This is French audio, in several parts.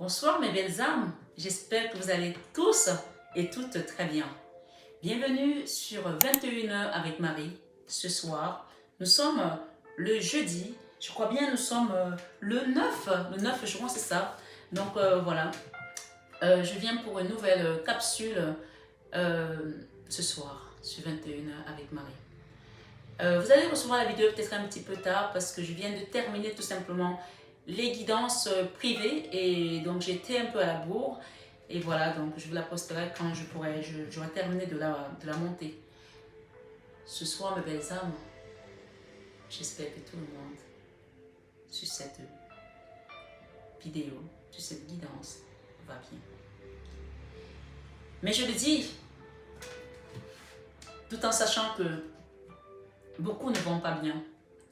Bonsoir mes belles âmes, j'espère que vous allez tous et toutes très bien. Bienvenue sur 21h avec Marie. Ce soir, nous sommes le jeudi, je crois bien nous sommes le 9 juin, c'est ça. Donc voilà, je viens pour une nouvelle capsule ce soir sur 21h avec Marie. Vous allez recevoir la vidéo peut-être un petit peu tard parce que je viens de terminer tout simplement les guidances privées et donc j'étais un peu à la bourre et voilà, donc je vous la posterai quand j'aurai terminé de la monter. Ce soir mes belles âmes, j'espère que tout le monde sur cette vidéo, sur cette guidance va bien. Mais je le dis tout en sachant que beaucoup ne vont pas bien,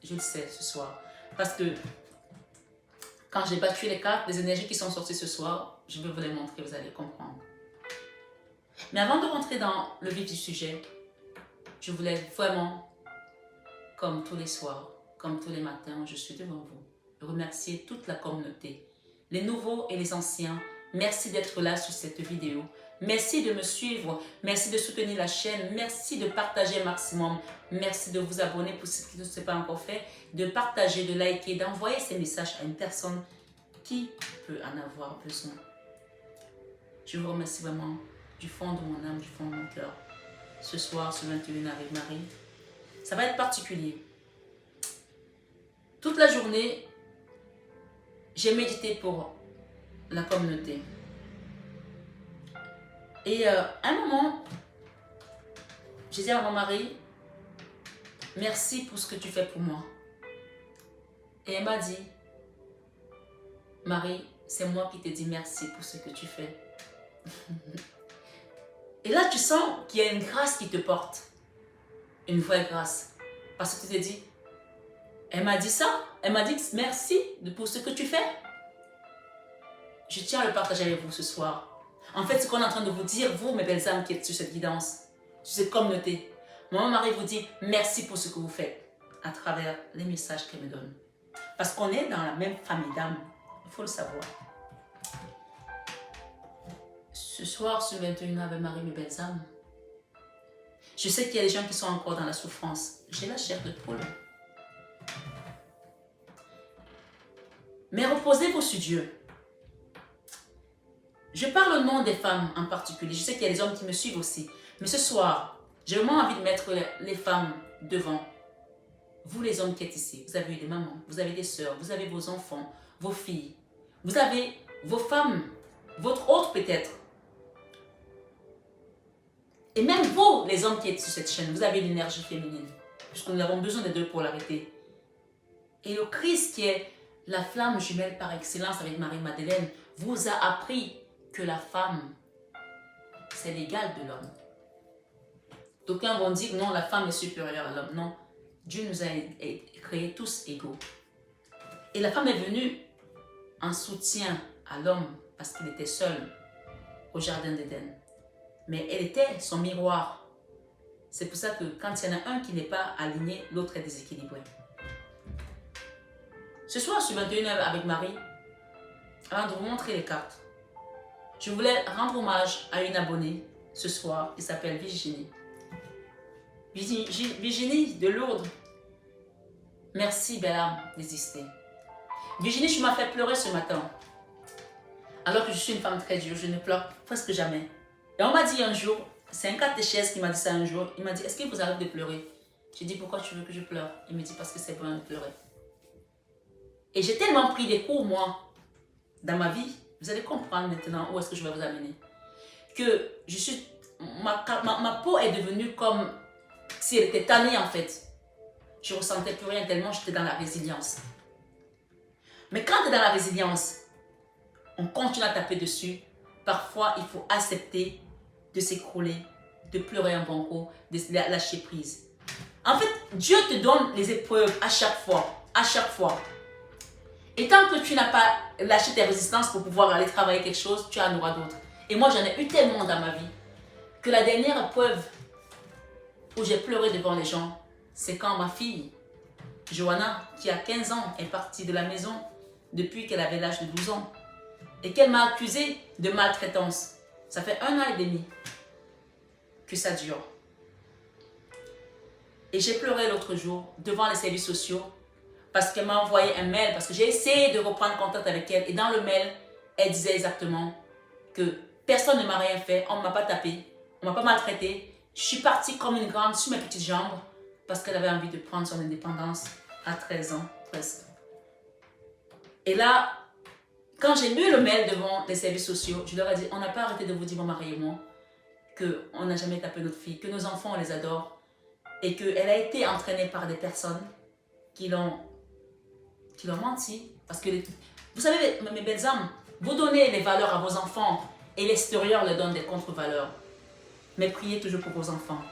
je le sais ce soir, parce que quand j'ai battu les cartes, les énergies qui sont sorties ce soir, je vais vous les montrer, vous allez comprendre. Mais avant de rentrer dans le vif du sujet, je voulais vraiment, comme tous les soirs, comme tous les matins, je suis devant vous, remercier toute la communauté, les nouveaux et les anciens. Merci d'être là sur cette vidéo. Merci de me suivre, merci de soutenir la chaîne, merci de partager un maximum, merci de vous abonner pour ceux qui ne sont pas encore fait, de partager, de liker, d'envoyer ces messages à une personne qui peut en avoir besoin. Je vous remercie vraiment du fond de mon âme, du fond de mon cœur. Ce soir, ce 21 avec Marie, ça va être particulier. Toute la journée, j'ai médité pour la communauté. Et à un moment, j'ai dit à ma Marie, merci pour ce que tu fais pour moi. Et elle m'a dit, Marie, c'est moi qui te dis merci pour ce que tu fais. Et là, tu sens qu'il y a une grâce qui te porte. Une vraie grâce. Parce que tu te dis, elle m'a dit ça, elle m'a dit merci pour ce que tu fais. Je tiens à le partager avec vous ce soir. En fait, ce qu'on est en train de vous dire, vous, mes belles âmes qui êtes sur cette guidance, sur cette communauté, Maman Marie vous dit merci pour ce que vous faites à travers les messages qu'elle me donne. Parce qu'on est dans la même famille d'âmes, il faut le savoir. Ce soir, sur 21 avec Marie, mes belles âmes, je sais qu'il y a des gens qui sont encore dans la souffrance. J'ai la chair de poule. Mais reposez-vous sur Dieu. Je parle au nom des femmes en particulier. Je sais qu'il y a des hommes qui me suivent aussi. Mais ce soir, j'ai vraiment envie de mettre les femmes devant. Vous les hommes qui êtes ici, vous avez des mamans, vous avez des sœurs, vous avez vos enfants, vos filles. Vous avez vos femmes, votre autre peut-être. Et même vous, les hommes qui êtes sur cette chaîne, vous avez l'énergie féminine. Puisque nous avons besoin des deux pour l'arrêter. Et le Christ qui est la flamme jumelle par excellence avec Marie-Madeleine vous a appris que la femme, c'est l'égal de l'homme. D'aucuns vont dire non, la femme est supérieure à l'homme. Non, Dieu nous a créés tous égaux. Et la femme est venue en soutien à l'homme parce qu'il était seul au jardin d'Éden. Mais elle était son miroir. C'est pour ça que quand il y en a un qui n'est pas aligné, l'autre est déséquilibré. Ce soir, sur 21h avec Marie, avant de vous montrer les cartes, je voulais rendre hommage à une abonnée ce soir qui s'appelle Virginie. Virginie de Lourdes. Merci, belle âme, d'exister. Virginie, tu m'as fait pleurer ce matin. Alors que je suis une femme très dure, je ne pleure presque jamais. Et on m'a dit un jour, c'est un catéchèse qui m'a dit ça un jour, il m'a dit, est-ce qu'il vous arrive de pleurer? J'ai dit, pourquoi tu veux que je pleure? Il me dit, parce que c'est bon de pleurer. Et j'ai tellement pris des cours, moi, dans ma vie, vous allez comprendre maintenant où est-ce que je vais vous amener, que je suis, ma peau est devenue comme si elle était tannée en fait. Je ne ressentais plus rien tellement j'étais dans la résilience. Mais quand tu es dans la résilience, on continue à taper dessus. Parfois, il faut accepter de s'écrouler, de pleurer un bon coup, de lâcher prise. En fait, Dieu te donne les épreuves à chaque fois, à chaque fois. Et tant que tu n'as pas lâché tes résistances pour pouvoir aller travailler quelque chose, tu en auras d'autres. Et moi, j'en ai eu tellement dans ma vie que la dernière épreuve où j'ai pleuré devant les gens, c'est quand ma fille, Johanna, qui a 15 ans, est partie de la maison depuis qu'elle avait l'âge de 12 ans. et qu'elle m'a accusé de maltraitance. Ça fait 1 an et demi que ça dure. Et j'ai pleuré l'autre jour devant les services sociaux parce qu'elle m'a envoyé un mail, parce que j'ai essayé de reprendre contact avec elle. Et dans le mail, elle disait exactement que personne ne m'a rien fait, on ne m'a pas tapé, on ne m'a pas maltraité. Je suis partie comme une grande sur mes petites jambes parce qu'elle avait envie de prendre son indépendance à 13 ans presque. Et là, quand j'ai lu le mail devant les services sociaux, je leur ai dit, on n'a pas arrêté de vous dire, mon mari et moi, qu'on n'a jamais tapé notre fille, que nos enfants, on les adore, et qu'elle a été entraînée par des personnes qui l'ont menti. Parce que, vous savez, mes belles âmes, vous donnez les valeurs à vos enfants et l'extérieur leur donne des contre-valeurs. Mais priez toujours pour vos enfants.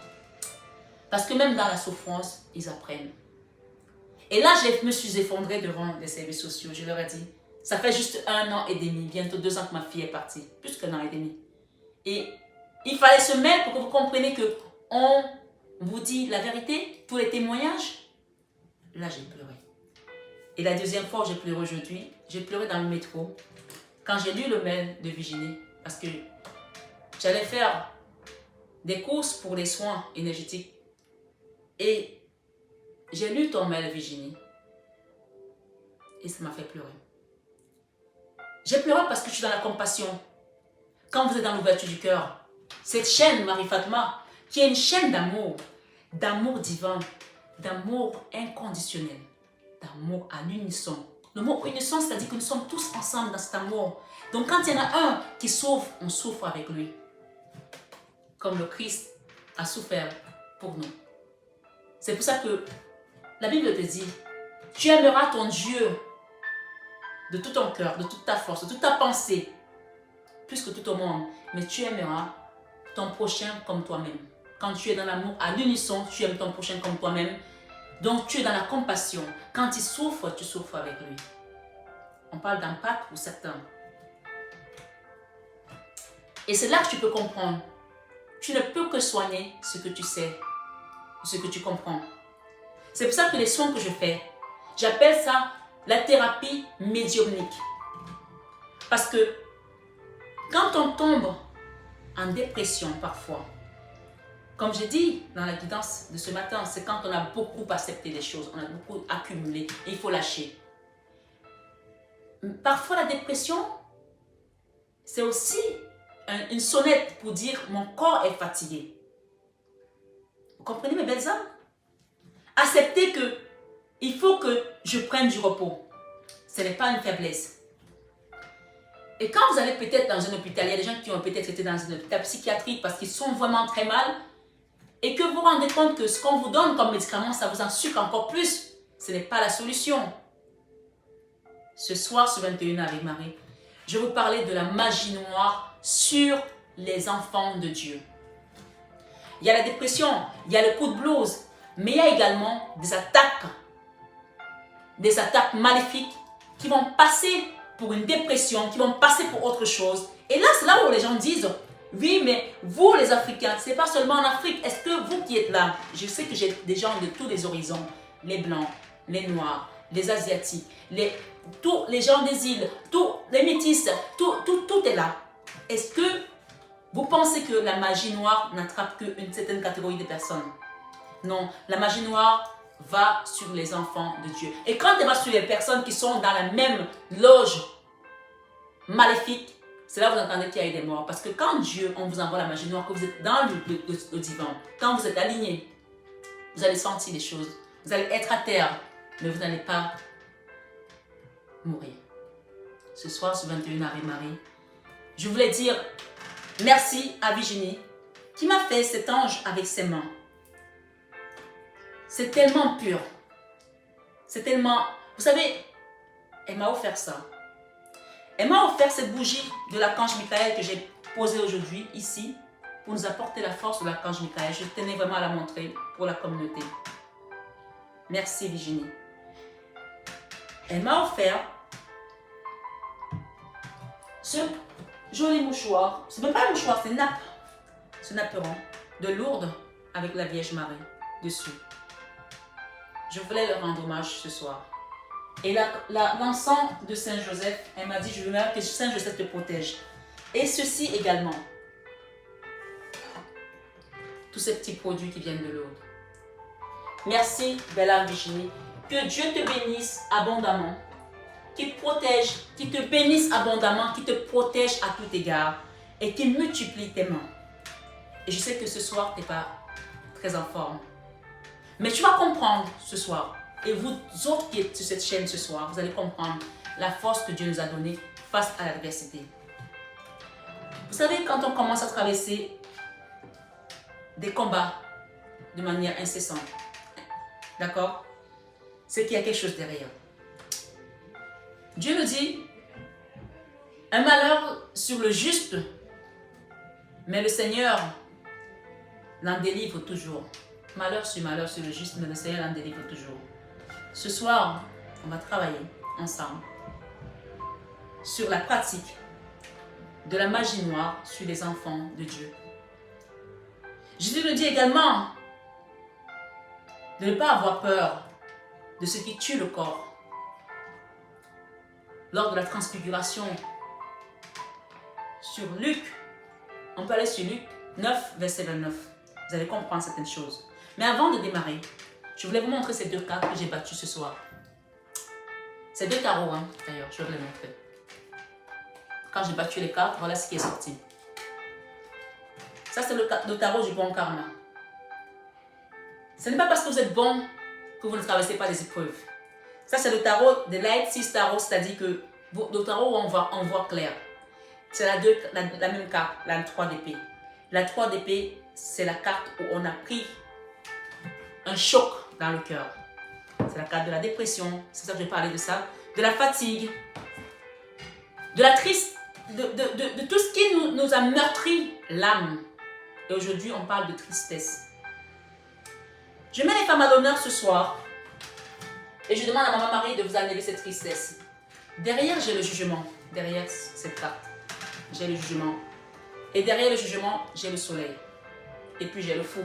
Parce que même dans la souffrance, ils apprennent. Et là, je me suis effondrée devant les services sociaux. Je leur ai dit, ça fait juste 1 an et demi, bientôt 2 ans que ma fille est partie. Plus qu'1 an et demi. Et il fallait se mêler pour que vous compreniez que on vous dit la vérité, tous les témoignages. Là, j'ai pleuré. Et la deuxième fois où j'ai pleuré aujourd'hui, j'ai pleuré dans le métro. Quand j'ai lu le mail de Virginie, parce que j'allais faire des courses pour les soins énergétiques. Et j'ai lu ton mail, Virginie. Et ça m'a fait pleurer. J'ai pleuré parce que je suis dans la compassion. Quand vous êtes dans l'ouverture du cœur, cette chaîne, Marie-Fatma, qui est une chaîne d'amour divin, d'amour inconditionnel, d'amour à l'unisson. Le mot unisson, c'est-à-dire que nous sommes tous ensemble dans cet amour. Donc quand il y en a un qui souffre, on souffre avec lui. Comme le Christ a souffert pour nous. C'est pour ça que la Bible te dit, tu aimeras ton Dieu de tout ton cœur, de toute ta force, de toute ta pensée, plus que tout au monde. Mais tu aimeras ton prochain comme toi-même. Quand tu es dans l'amour à l'unisson, tu aimes ton prochain comme toi-même. Donc tu es dans la compassion. Quand il souffre, tu souffres avec lui. On parle d'impact pour certains. Et c'est là que tu peux comprendre. Tu ne peux que soigner ce que tu sais, ce que tu comprends. C'est pour ça que les soins que je fais, j'appelle ça la thérapie médiumnique. Parce que quand on tombe en dépression parfois, comme j'ai dit dans la guidance de ce matin, c'est quand on a beaucoup accepté les choses, on a beaucoup accumulé et il faut lâcher. Parfois la dépression, c'est aussi une sonnette pour dire mon corps est fatigué. Vous comprenez mes belles âmes? Accepter que il faut que je prenne du repos. Ce n'est pas une faiblesse. Et quand vous allez peut-être dans un hôpital, il y a des gens qui ont peut-être été dans un hôpital psychiatrique parce qu'ils sont vraiment très mal et que vous vous rendez compte que ce qu'on vous donne comme médicament, ça vous en sucre encore plus. Ce n'est pas la solution. Ce soir, sur 21 avec Marie, je vais vous parler de la magie noire sur les enfants de Dieu. Il y a la dépression, il y a le coup de blues, mais il y a également des attaques maléfiques qui vont passer pour une dépression, qui vont passer pour autre chose. Et là, c'est là où les gens disent, oui, mais vous les Africains, c'est pas seulement en Afrique. Est-ce que vous qui êtes là, je sais que j'ai des gens de tous les horizons, les Blancs, les Noirs, les Asiatiques, tous les gens des îles, tous les métis, tout est là. Est-ce que vous pensez que la magie noire n'attrape qu'une certaine catégorie de personnes? Non, la magie noire va sur les enfants de Dieu. Et quand elle va sur les personnes qui sont dans la même loge maléfique, c'est là que vous entendez qu'il y a eu des morts. Parce que quand Dieu, on vous envoie la magie noire, que vous êtes dans le divan, quand vous êtes aligné, vous allez sentir les choses. Vous allez être à terre, mais vous n'allez pas mourir. Ce soir, sur 21 Ave Marie, je voulais dire merci à Virginie qui m'a fait cet ange avec ses mains. C'est tellement pur. C'est tellement... Vous savez, elle m'a offert ça. Elle m'a offert cette bougie de l'archange Michael que j'ai posée aujourd'hui, ici, pour nous apporter la force de l'archange Michael. Je tenais vraiment à la montrer pour la communauté. Merci Virginie. Elle m'a offert ce joli mouchoir. Ce n'est pas un mouchoir, c'est une nappe. Ce napperon de Lourdes avec la Vierge Marie dessus. Je voulais leur rendre hommage ce soir. Et l'encens de Saint Joseph, elle m'a dit, je veux que Saint Joseph te protège. Et ceci également. Tous ces petits produits qui viennent de l'autre. Merci, belle âme Virginie. Que Dieu te bénisse abondamment. Qu'il te protège, qu'il te bénisse abondamment, qu'il te protège à tout égard. Et qu'il multiplie tes mains. Et je sais que ce soir, tu n'es pas très en forme. Mais tu vas comprendre ce soir. Et vous autres qui êtes sur cette chaîne ce soir, vous allez comprendre la force que Dieu nous a donnée face à l'adversité. Vous savez, quand on commence à traverser des combats de manière incessante, d'accord? C'est qu'il y a quelque chose derrière. Dieu nous dit, un malheur sur le juste, mais le Seigneur l'en délivre toujours. Malheur sur le juste, mais le Seigneur l'en délivre toujours. Ce soir, on va travailler ensemble sur la pratique de la magie noire sur les enfants de Dieu. Jésus nous dit également de ne pas avoir peur de ce qui tue le corps. Lors de la transfiguration, sur Luc, on peut aller sur Luc 9, verset 29. Vous allez comprendre certaines choses. Mais avant de démarrer, je voulais vous montrer ces deux cartes que j'ai battues ce soir. Ces deux tarots, hein, d'ailleurs, je vais vous les montrer. Quand j'ai battu les cartes, voilà ce qui est sorti. Ça, c'est le tarot du bon karma. Ce n'est pas parce que vous êtes bon que vous ne traversez pas les épreuves. Ça, c'est le tarot de Light 6 Tarot, c'est-à-dire que le tarot où on voit clair. C'est la même carte, la 3 d'épée. La 3 d'épée, c'est la carte où on a pris un choc dans le cœur. C'est la carte de la dépression, c'est ça que je vais parler de ça. De la fatigue, de la triste, de tout ce qui nous a meurtri l'âme. Et aujourd'hui, on parle de tristesse. Je mets les femmes à l'honneur ce soir et je demande à Maman Marie de vous enlever cette tristesse. Derrière, j'ai le jugement. Derrière cette carte, j'ai le jugement. Et derrière le jugement, j'ai le soleil. Et puis, j'ai le fou.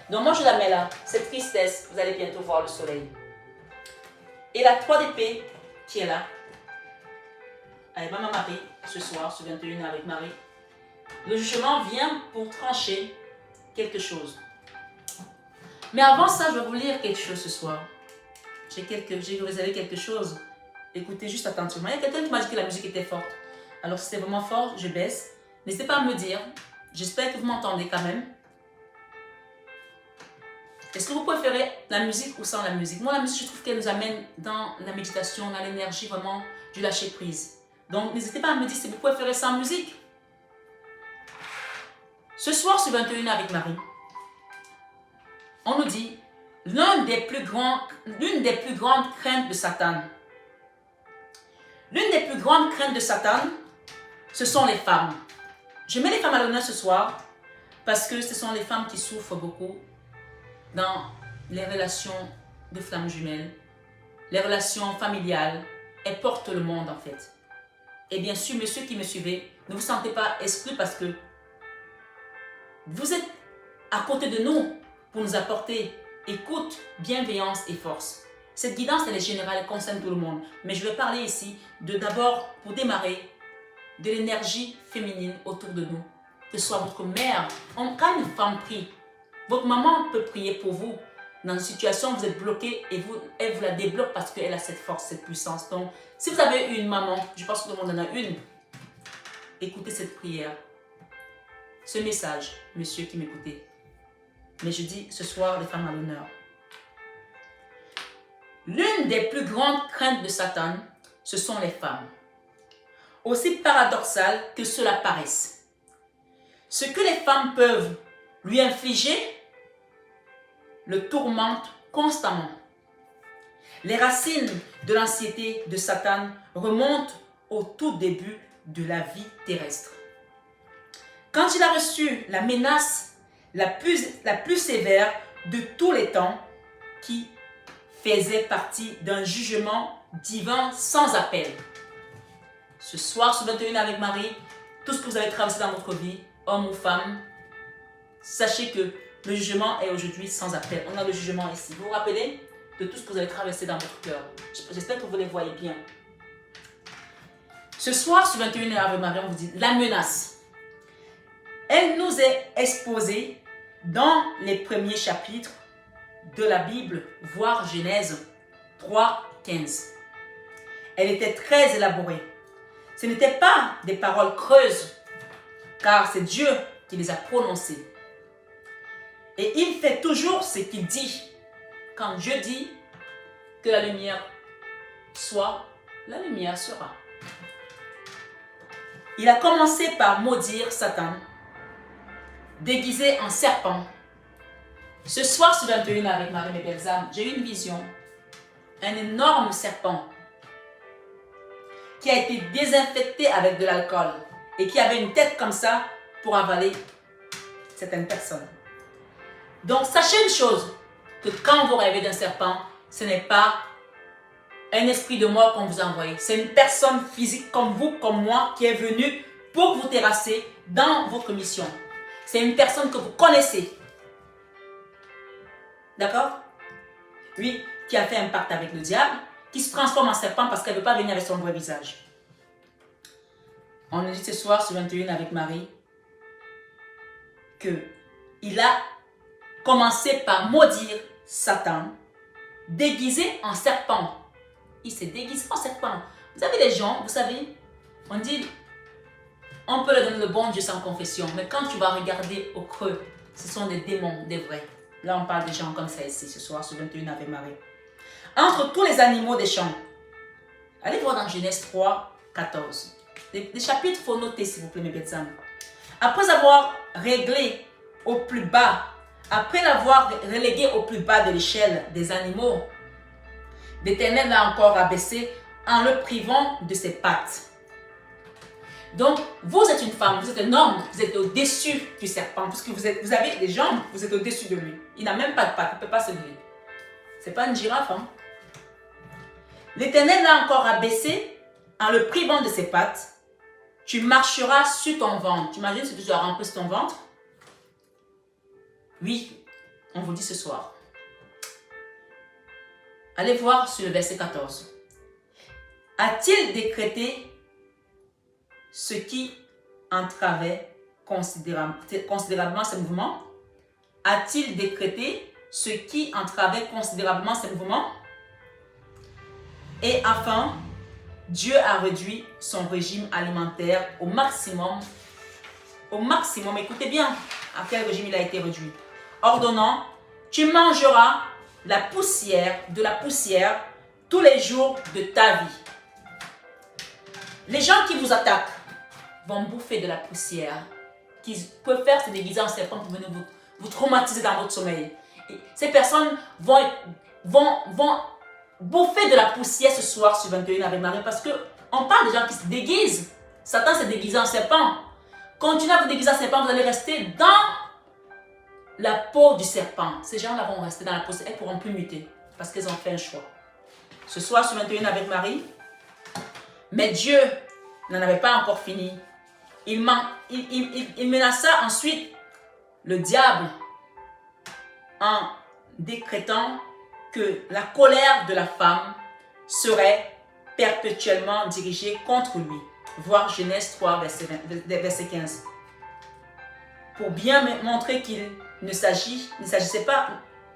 Donc, moi, je la mets là. Cette tristesse, vous allez bientôt voir le soleil. Et la 3 d'épée qui est là, avec Maman Marie, ce soir, ce 21 avec Marie. Le jugement vient pour trancher quelque chose. Mais avant ça, je vais vous lire quelque chose ce soir. J'ai réservé quelque chose. Écoutez juste attentivement. Il y a quelqu'un qui m'a dit que la musique était forte. Alors, si c'est vraiment fort, je baisse. N'hésitez pas à me dire. J'espère que vous m'entendez quand même. Est-ce que vous préférez la musique ou sans la musique? Moi, la musique, je trouve qu'elle nous amène dans la méditation, dans l'énergie vraiment du lâcher-prise. Donc, n'hésitez pas à me dire si vous préférez sans musique. Ce soir, sur 21 avec Marie, on nous dit l'une des plus grandes craintes de Satan. L'une des plus grandes craintes de Satan, ce sont les femmes. Je mets les femmes à l'honneur ce soir parce que ce sont les femmes qui souffrent beaucoup dans les relations de flammes jumelles, les relations familiales. Elles portent le monde en fait. Et bien sûr, messieurs qui me suivez, ne vous sentez pas exclus parce que vous êtes à côté de nous pour nous apporter écoute, bienveillance et force. Cette guidance, elle est générale, elle concerne tout le monde. Mais je vais parler ici d'abord, pour démarrer, de l'énergie féminine autour de nous. Que ce soit votre mère, quand une femme prie, votre maman peut prier pour vous. Dans une situation où vous êtes bloqué et elle vous la débloque parce qu'elle a cette force, cette puissance. Donc, si vous avez une maman, je pense que tout le monde en a une, écoutez cette prière. Ce message, monsieur qui m'écoutez. Mais je dis ce soir, les femmes à l'honneur. L'une des plus grandes craintes de Satan, ce sont les femmes. Aussi paradoxal que cela paraisse. Ce que les femmes peuvent lui infliger, le tourmente constamment. Les racines de l'anxiété de Satan remontent au tout début de la vie terrestre. Quand il a reçu la menace la plus sévère de tous les temps, qui faisait partie d'un jugement divin sans appel. Ce soir, sur 21 avec Marie, tout ce que vous avez traversé dans votre vie, homme ou femme, sachez que le jugement est aujourd'hui sans appel. On a le jugement ici. Vous vous rappelez de tout ce que vous avez traversé dans votre cœur. J'espère que vous les voyez bien. Ce soir, sur 21h avec Marie, on vous dit la menace. Elle nous est exposée dans les premiers chapitres de la Bible, voire Genèse 3, 15. Elle était très élaborée. Ce n'étaient pas des paroles creuses, car c'est Dieu qui les a prononcées. Et il fait toujours ce qu'il dit. Quand Dieu dit que la lumière soit, la lumière sera. Il a commencé par maudire Satan, déguisé en serpent. Ce soir, sur 21 avec Marie, mes belles âmes, j'ai eu une vision. Un énorme serpent qui a été désinfecté avec de l'alcool et qui avait une tête comme ça pour avaler certaines personnes. Donc, sachez une chose, que quand vous rêvez d'un serpent, ce n'est pas un esprit de mort qu'on vous a envoyé. C'est une personne physique comme vous, comme moi, qui est venue pour vous terrasser dans votre mission. C'est une personne que vous connaissez. D'accord? Oui, qui a fait un pacte avec le diable, qui se transforme en serpent parce qu'elle ne veut pas venir avec son vrai visage. On a dit ce soir sur 21 avec Marie qu'il a commencé par maudire Satan, déguisé en serpent. Il s'est déguisé en serpent. Vous avez les gens, vous savez, on dit, on peut leur donner le bon Dieu sans confession, mais quand tu vas regarder au creux, ce sont des démons, des vrais. Là, on parle des gens comme ça ici, ce soir, sur 21 avec Marie. Entre tous les animaux des champs, allez voir dans Genèse 3, 14. Les chapitres, il faut noter, s'il vous plaît, mes belles âmes. Après avoir réglé au plus bas, après l'avoir relégué au plus bas de l'échelle des animaux, l'Éternel l'a encore abaissé en le privant de ses pattes. Donc, vous êtes une femme, vous êtes un homme, vous êtes au-dessus du serpent, puisque vous avez des jambes, vous êtes au-dessus de lui. Il n'a même pas de pattes, il ne peut pas se lever. Ce n'est pas une girafe, hein? L'Éternel l'a encore abaissé en le privant de ses pattes. Tu marcheras sur ton ventre. Tu imagines si tu dois remplir ton ventre? Oui, on vous dit ce soir. Allez voir sur le verset 14. A-t-il décrété ce qui entravait considérablement ses mouvements? A-t-il décrété ce qui entravait considérablement ses mouvements? Et enfin, Dieu a réduit son régime alimentaire au maximum. Au maximum, écoutez bien à quel régime il a été réduit. Ordonnant, tu mangeras de la poussière tous les jours de ta vie. Les gens qui vous attaquent vont bouffer de la poussière, qui peuvent faire se déguiser en serpent pour venir vous traumatiser dans votre sommeil. Et ces personnes vont bouffer de la poussière ce soir sur 21 avec Marie parce qu'on parle des gens qui se déguisent. Satan s'est déguisé en serpent. Continuez à vous déguiser en serpent, vous allez rester dans la peau du serpent. Ces gens-là vont rester dans la peau, elles ne pourront plus muter parce qu'elles ont fait un choix. Ce soir sur 21 avec Marie, mais Dieu n'en avait pas encore fini. Il menaça ensuite le diable en décrétant que la colère de la femme serait perpétuellement dirigée contre lui. Voir Genèse 3, verset 15. Pour bien montrer qu'il ne s'agissait pas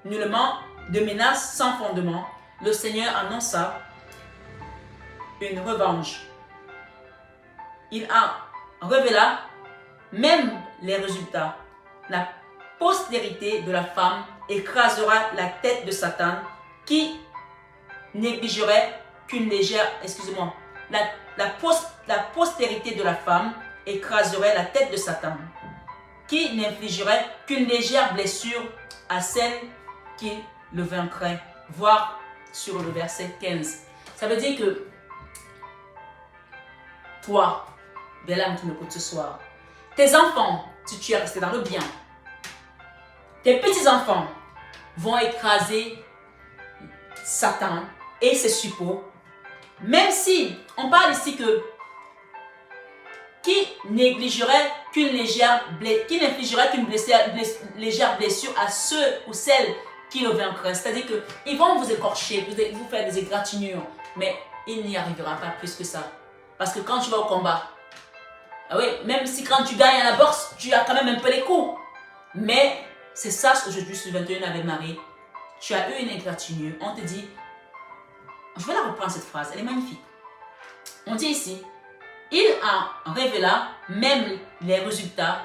nullement de menaces sans fondement, le Seigneur annonça une revanche. Il a révéla même les résultats. La postérité de la femme écrasera la tête de Satan qui négligerait qu'une légère, la postérité de la femme écraserait la tête de Satan qui n'infligerait qu'une légère blessure à celle qui le vaincrait. Voir sur le verset 15. Ça veut dire que toi, belle âme qui m'écoute ce soir, tes enfants, si tu es resté dans le bien, tes petits-enfants vont écraser Satan et ses suppôts, même si on parle ici que qui n'infligerait qu'une légère blessure à ceux ou celles qui le vaincra. C'est-à-dire qu'ils vont vous écorcher, vous faire des égratignures, mais il n'y arrivera pas plus que ça. Parce que quand tu vas au combat, ah oui, même si quand tu gagnes à la bourse, tu as quand même un peu les coups. Mais c'est ça aujourd'hui sur 21 avec Marie. Tu as eu une égratignure. On te dit, je vais la reprendre cette phrase, elle est magnifique. On dit ici, il a révélé même les résultats.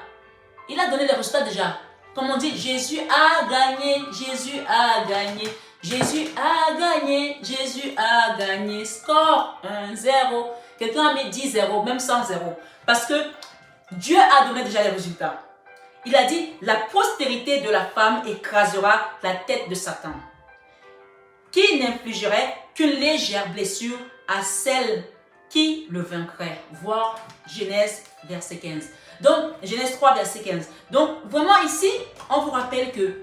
Il a donné les résultats déjà. Comme on dit, Jésus a gagné, Jésus a gagné, Jésus a gagné, Jésus a gagné. Score 1-0. Quelqu'un a mis 10-0, même 100-0. Parce que Dieu a donné déjà les résultats. Il a dit, la postérité de la femme écrasera la tête de Satan, qui n'infligerait qu'une légère blessure à celle qui le vaincrait. Voir Genèse verset 15. Donc, Genèse 3 verset 15. Donc, vraiment ici, on vous rappelle que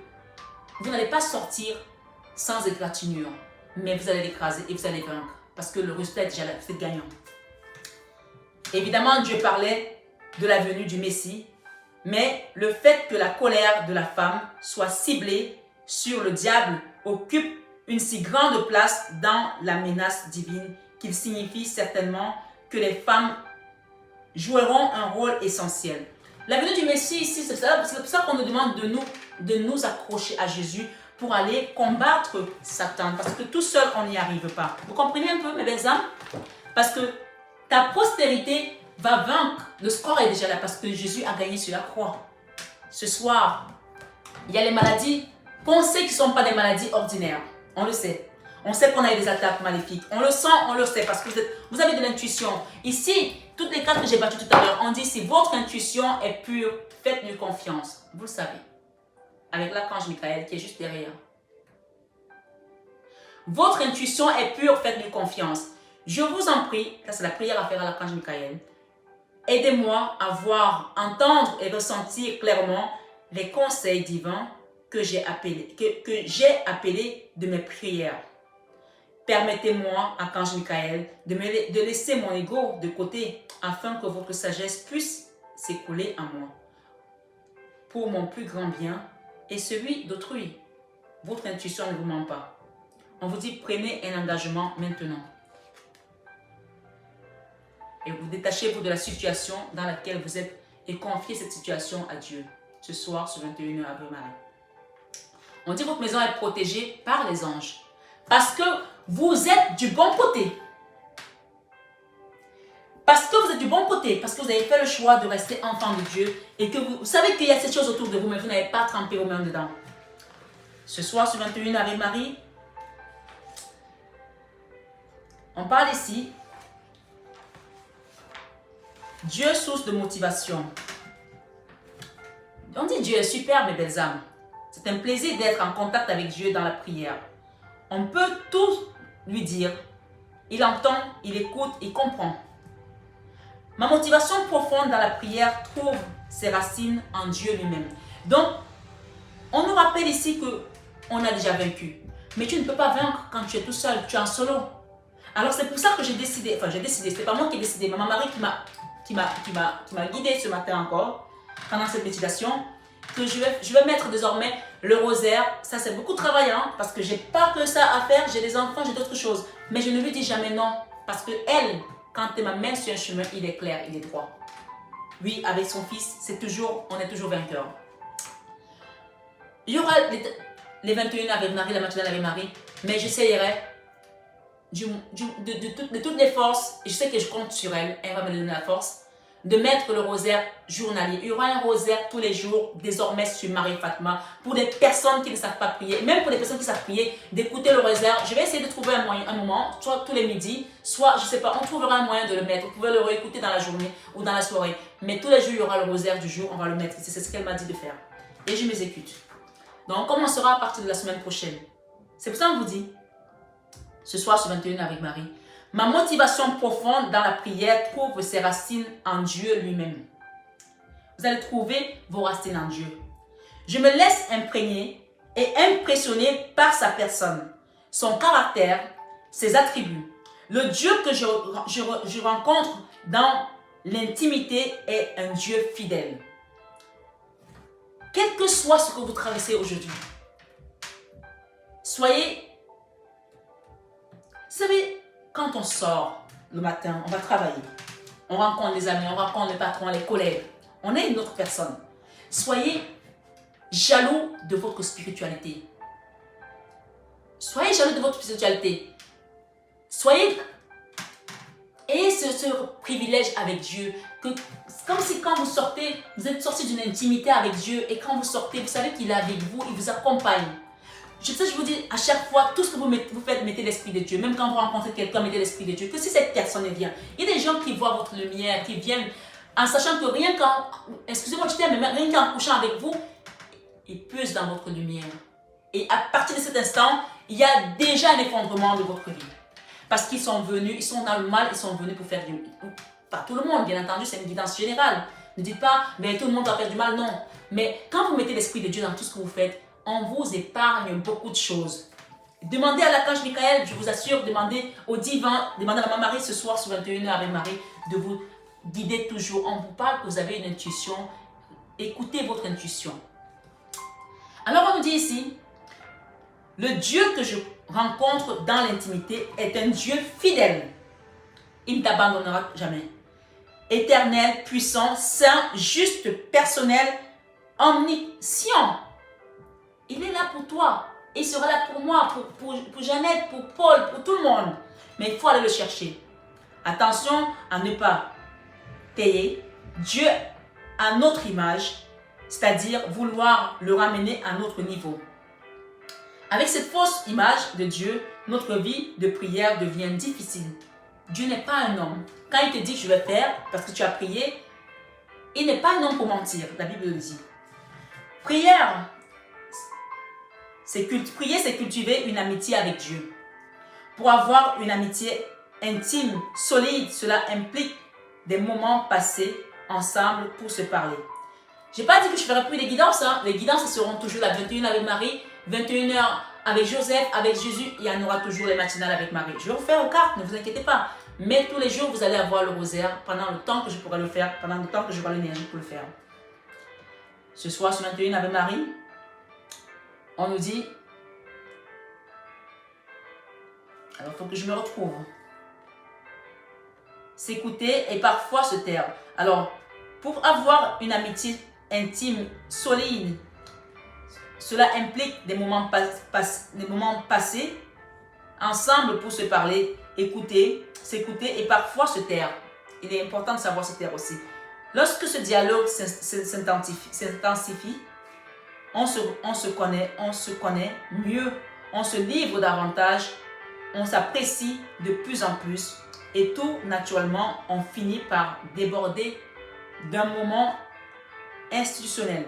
vous n'allez pas sortir sans égratignure, mais vous allez l'écraser et vous allez vaincre. Parce que le résultat est déjà là, vous êtes gagnant. Évidemment, Dieu parlait de la venue du Messie, mais le fait que la colère de la femme soit ciblée sur le diable occupe une si grande place dans la menace divine qu'il signifie certainement que les femmes joueront un rôle essentiel. La venue du Messie ici, c'est pour ça qu'on nous demande de nous accrocher à Jésus pour aller combattre Satan. Parce que tout seul, on n'y arrive pas. Vous comprenez un peu, mes belles âmes? Parce que ta postérité va vaincre. Le score est déjà là parce que Jésus a gagné sur la croix. Ce soir, il y a les maladies qu'on sait qui ne sont pas des maladies ordinaires. On le sait. On sait qu'on a des attaques maléfiques. On le sent, on le sait parce que vous avez de l'intuition. Ici, toutes les cartes que j'ai battues tout à l'heure, on dit si votre intuition est pure, faites-lui confiance. Vous le savez. Avec l'archange Michael qui est juste derrière. Votre intuition est pure, faites-lui confiance. Je vous en prie, ça c'est la prière à faire à l'archange Michael. Aidez-moi à voir, entendre et ressentir clairement les conseils divins que j'ai appelés de mes prières. Permettez-moi, archange Michael, de laisser mon ego de côté afin que votre sagesse puisse s'écouler en moi. Pour mon plus grand bien et celui d'autrui. Votre intuition ne vous ment pas. On vous dit, prenez un engagement maintenant. Et vous détachez-vous de la situation dans laquelle vous êtes et confiez cette situation à Dieu. Ce soir, sur 21h, Ave Marie. On dit que votre maison est protégée par les anges. Parce que vous êtes du bon côté. Parce que vous êtes du bon côté. Parce que vous avez fait le choix de rester enfant de Dieu. Et que vous savez qu'il y a cette chose autour de vous, mais vous n'avez pas trempé vos mains dedans. Ce soir, sur 21h, Ave Marie, on parle ici. Dieu, source de motivation. On dit Dieu est super, mes belles âmes. C'est un plaisir d'être en contact avec Dieu dans la prière. On peut tout lui dire. Il entend, il écoute, il comprend. Ma motivation profonde dans la prière trouve ses racines en Dieu lui-même. Donc, on nous rappelle ici qu'on a déjà vaincu. Mais tu ne peux pas vaincre quand tu es tout seul, tu es en solo. Alors c'est pour ça que j'ai décidé, c'est pas moi qui ai décidé, mais ma mari qui m'a guidée ce matin encore, pendant cette méditation, que je vais mettre désormais le rosaire. Ça c'est beaucoup de travail, hein, parce que j'ai pas que ça à faire, j'ai des enfants, j'ai d'autres choses. Mais je ne lui dis jamais non, parce que elle, quand elle m'amène sur un chemin, il est clair, il est droit. Oui, avec son fils, on est toujours vainqueur. Il y aura les 21 avec Marie, la matinale avec Marie, mais j'essayerai de toutes les forces, et je sais que je compte sur elle, elle va me donner la force, de mettre le rosaire journalier. Il y aura un rosaire tous les jours, désormais sur Marie Fatma, pour des personnes qui ne savent pas prier, même pour les personnes qui savent prier, d'écouter le rosaire. Je vais essayer de trouver un moment, soit tous les midis, soit, je ne sais pas, on trouvera un moyen de le mettre. Vous pouvez le réécouter dans la journée ou dans la soirée. Mais tous les jours, il y aura le rosaire du jour, on va le mettre. C'est ce qu'elle m'a dit de faire. Et je m'exécute. Donc, on commencera à partir de la semaine prochaine. C'est pour ça qu'on vous dit, ce soir sur 21 avec Marie, ma motivation profonde dans la prière trouve ses racines en Dieu lui-même. Vous allez trouver vos racines en Dieu. Je me laisse imprégner et impressionner par sa personne, son caractère, ses attributs. Le Dieu que je rencontre dans l'intimité est un Dieu fidèle. Quel que soit ce que vous traversez aujourd'hui, Soyez... Vous savez, quand on sort le matin, on va travailler. On rencontre les amis, on rencontre le patron, les collègues. On est une autre personne. Soyez jaloux de votre spiritualité. Soyez jaloux de votre spiritualité. Ayez ce privilège avec Dieu. Comme si quand vous sortez, vous êtes sorti d'une intimité avec Dieu. Et quand vous sortez, vous savez qu'il est avec vous, il vous accompagne. Je vous dis, à chaque fois, tout ce que vous faites, mettez l'Esprit de Dieu. Même quand vous rencontrez quelqu'un, mettez l'Esprit de Dieu. Que si cette personne vient, il y a des gens qui voient votre lumière, qui viennent en sachant que rien qu'en, excusez-moi du terme, mais rien qu'en couchant avec vous, ils puissent dans votre lumière. Et à partir de cet instant, il y a déjà un effondrement de votre vie. Parce qu'ils sont venus, ils sont dans le mal, ils sont venus pour faire du mal. Pas tout le monde, bien entendu, c'est une guidance générale. Ne dites pas, mais tout le monde va faire du mal, non. Mais quand vous mettez l'Esprit de Dieu dans tout ce que vous faites, on vous épargne beaucoup de choses. Demandez à l'archange Michael, je vous assure, demandez au divin, demandez à la Maman Marie ce soir sur 21h avec Marie, de vous guider toujours. On vous parle que vous avez une intuition. Écoutez votre intuition. Alors on nous dit ici, le Dieu que je rencontre dans l'intimité est un Dieu fidèle. Il ne t'abandonnera jamais. Éternel, puissant, saint, juste, personnel, omniscient. Il est là pour toi. Il sera là pour moi, pour Jeannette, pour Paul, pour tout le monde. Mais il faut aller le chercher. Attention à ne pas payer Dieu à notre image, c'est-à-dire vouloir le ramener à notre niveau. Avec cette fausse image de Dieu, notre vie de prière devient difficile. Dieu n'est pas un homme. Quand il te dit je vais faire parce que tu as prié, il n'est pas un homme pour mentir. La Bible le dit. Prier, c'est cultiver une amitié avec Dieu. Pour avoir une amitié intime, solide, cela implique des moments passés ensemble pour se parler. Je n'ai pas dit que je ne ferai plus les guidances. Les guidances seront toujours la 21h avec Marie, 21h avec Joseph, avec Jésus. Il y en aura toujours les matinales avec Marie. Je vais vous faire aux cartes, ne vous inquiétez pas. Mais tous les jours, vous allez avoir le rosaire pendant le temps que je pourrai le faire, pendant le temps que j'aurai l'énergie pour le faire. Ce soir, sur 21 avec Marie, on nous dit, alors il faut que je me retrouve, s'écouter et parfois se taire. Alors, pour avoir une amitié intime, solide, cela implique des moments passés ensemble pour se parler, écouter, s'écouter et parfois se taire. Il est important de savoir se taire aussi. Lorsque ce dialogue s'intensifie, on se connaît mieux, on se livre davantage, on s'apprécie de plus en plus et tout naturellement, on finit par déborder d'un moment institutionnel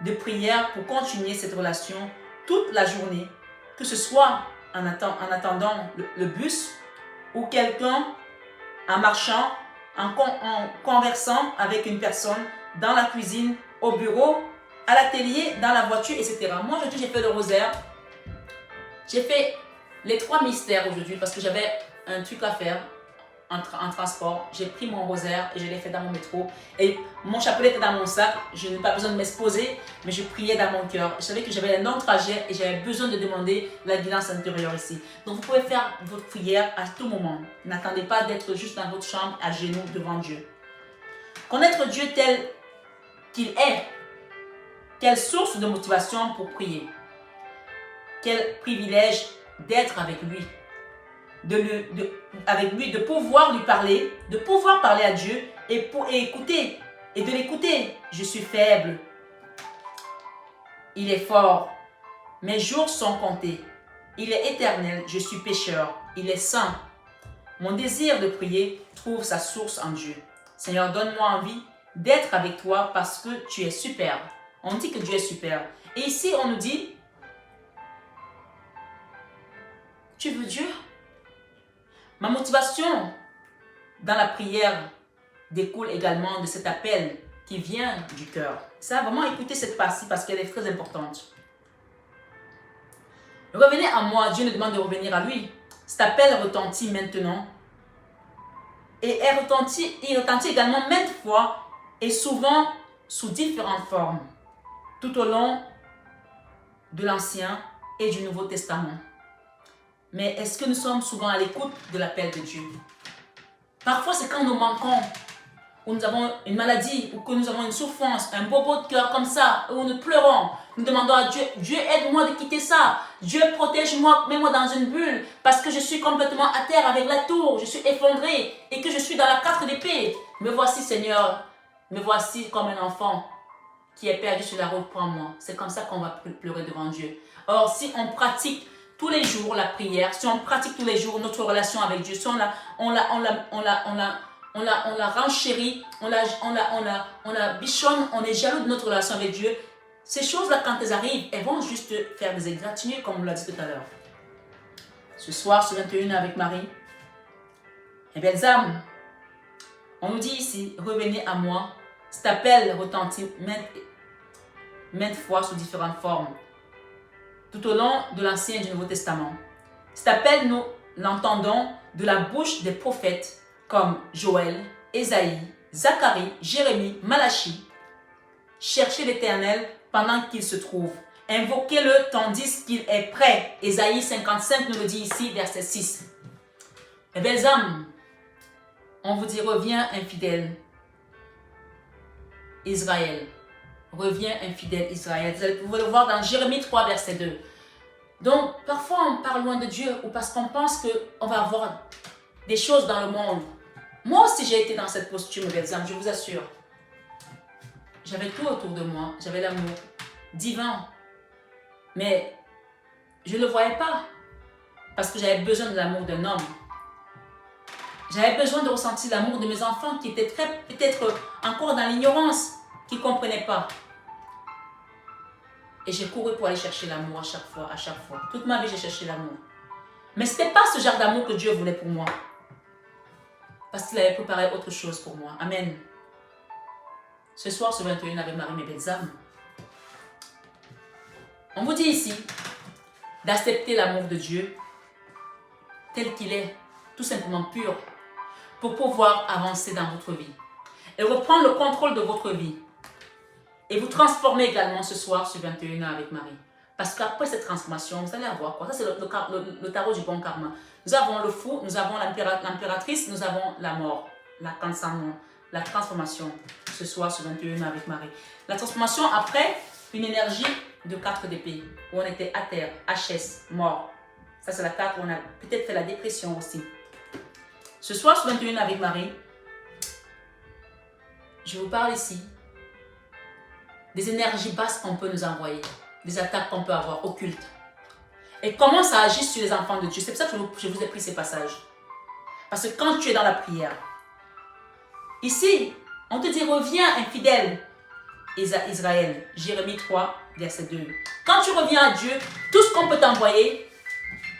de prière pour continuer cette relation toute la journée, que ce soit en attendant le bus ou quelqu'un en marchant, en conversant avec une personne dans la cuisine, au bureau, à l'atelier, dans la voiture, etc. Moi, aujourd'hui, j'ai fait le rosaire. J'ai fait les 3 mystères aujourd'hui parce que j'avais un truc à faire en transport. J'ai pris mon rosaire et je l'ai fait dans mon métro. Et mon chapelet était dans mon sac. Je n'ai pas besoin de m'exposer, mais je priais dans mon cœur. Je savais que j'avais un long trajet et j'avais besoin de demander la guidance intérieure ici. Donc, vous pouvez faire votre prière à tout moment. N'attendez pas d'être juste dans votre chambre à genoux devant Dieu. Connaître Dieu tel qu'il est. Quelle source de motivation pour prier. Quel privilège d'être avec lui. De pouvoir lui parler, de pouvoir parler à Dieu et écouter, et de l'écouter. Je suis faible, il est fort, mes jours sont comptés, il est éternel, je suis pécheur, il est saint. Mon désir de prier trouve sa source en Dieu. Seigneur, donne-moi envie d'être avec toi parce que tu es super. On dit que Dieu est super. Et ici, on nous dit, tu veux Dieu? Ma motivation dans la prière découle également de cet appel qui vient du cœur. Ça, vraiment écoutez cette partie parce qu'elle est très importante. Revenez à moi, Dieu nous demande de revenir à lui. Cet appel retentit maintenant et il retentit également maintes fois et souvent sous différentes formes tout au long de l'Ancien et du Nouveau Testament. Mais est-ce que nous sommes souvent à l'écoute de l'appel de Dieu? Parfois, c'est quand nous manquons, où nous avons une maladie, ou que nous avons une souffrance, un bobo de cœur comme ça, où nous pleurons, nous demandons à Dieu, Dieu aide-moi de quitter ça, Dieu protège-moi, mets-moi dans une bulle, parce que je suis complètement à terre avec la tour, je suis effondré, et que je suis dans la 4 d'épée. Me voici Seigneur, me voici comme un enfant qui est perdu sur la route, prends-moi. C'est comme ça qu'on va pleurer devant Dieu. Or, si on pratique tous les jours la prière, si on pratique tous les jours notre relation avec Dieu, si on la renchérit, on la bichonne, on est jaloux de notre relation avec Dieu, ces choses-là, quand elles arrivent, elles vont juste faire des égratignures, comme on l'a dit tout à l'heure. Ce soir, sur 21 avec Marie, et belles âmes, on nous dit ici, revenez à moi. Cet appel retentit maintes fois sous différentes formes, tout au long de l'Ancien et du Nouveau Testament. Cet appel, nous l'entendons de la bouche des prophètes comme Joël, Ésaïe, Zacharie, Jérémie, Malachie. Cherchez l'Éternel pendant qu'il se trouve. Invoquez-le tandis qu'il est prêt. Ésaïe 55 nous le dit ici, verset 6. Mes belles âmes, on vous dit, reviens infidèle, Israël. Reviens infidèle, Israël. Vous pouvez le voir dans Jérémie 3, verset 2. Donc, parfois, on parle loin de Dieu ou parce qu'on pense qu'on va avoir des choses dans le monde. Moi aussi, j'ai été dans cette posture, mes belles âmes, je vous assure. J'avais tout autour de moi. J'avais l'amour divin. Mais je ne le voyais pas parce que j'avais besoin de l'amour d'un homme. J'avais besoin de ressentir l'amour de mes enfants qui étaient peut-être encore dans l'ignorance, qui ne comprenaient pas. Et j'ai couru pour aller chercher l'amour à chaque fois, à chaque fois. Toute ma vie, j'ai cherché l'amour. Mais ce n'était pas ce genre d'amour que Dieu voulait pour moi. Parce qu'il avait préparé autre chose pour moi. Amen. Ce soir, ce 21 avec Marie, mes belles âmes, on vous dit ici d'accepter l'amour de Dieu tel qu'il est, tout simplement pur, pour pouvoir avancer dans votre vie et reprendre le contrôle de votre vie et vous transformer également ce soir sur 21 ans avec Marie. Parce qu'après cette transformation, vous allez avoir quoi? Ça, c'est le tarot du bon karma. Nous avons le fou, nous avons l'impératrice, nous avons la mort, la transformation ce soir sur 21 ans avec Marie. La transformation après une énergie de 4 d'épée, où on était à terre, HS, mort. Ça, c'est la carte où on a peut-être fait la dépression aussi. Ce soir, sur 21 avec Marie, je vous parle ici des énergies basses qu'on peut nous envoyer, des attaques qu'on peut avoir occultes. Et comment ça agit sur les enfants de Dieu. C'est pour ça que je vous ai pris ces passages. Parce que quand tu es dans la prière, ici, on te dit reviens infidèle, Israël. Jérémie 3, verset 2. Quand tu reviens à Dieu, tout ce qu'on peut t'envoyer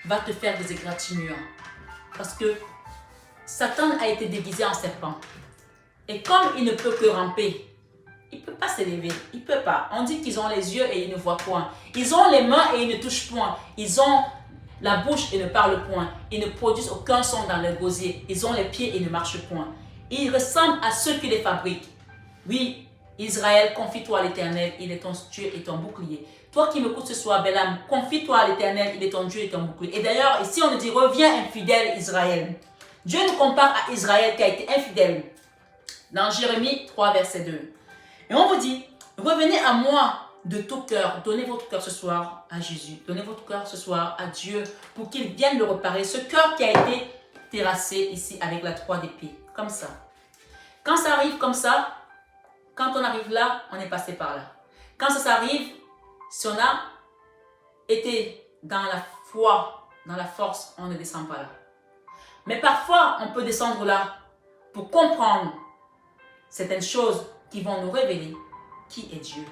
va te faire des égratignures. Parce que Satan a été déguisé en serpent. Et comme il ne peut que ramper, il ne peut pas s'élever. Il ne peut pas. On dit qu'ils ont les yeux et ils ne voient point. Ils ont les mains et ils ne touchent point. Ils ont la bouche et ne parlent point. Ils ne produisent aucun son dans le gosier. Ils ont les pieds et ne marchent point. Ils ressemblent à ceux qui les fabriquent. Oui, Israël, confie-toi à l'Éternel. Il est ton Dieu et ton bouclier. Toi qui m'écoutes ce soir, belle âme, confie-toi à l'Éternel. Il est ton Dieu et ton bouclier. Et d'ailleurs, ici on nous dit, reviens infidèle Israël. Dieu nous compare à Israël qui a été infidèle. Dans Jérémie 3, verset 2. Et on vous dit, revenez à moi de tout cœur. Donnez votre cœur ce soir à Jésus. Donnez votre cœur ce soir à Dieu pour qu'il vienne le réparer. Ce cœur qui a été terrassé ici avec la 3 d'épée. Comme ça. Quand ça arrive comme ça, quand on arrive là, on est passé par là. Quand ça arrive, si on a été dans la foi, dans la force, on ne descend pas là. Mais parfois, on peut descendre là pour comprendre certaines choses qui vont nous révéler qui est Dieu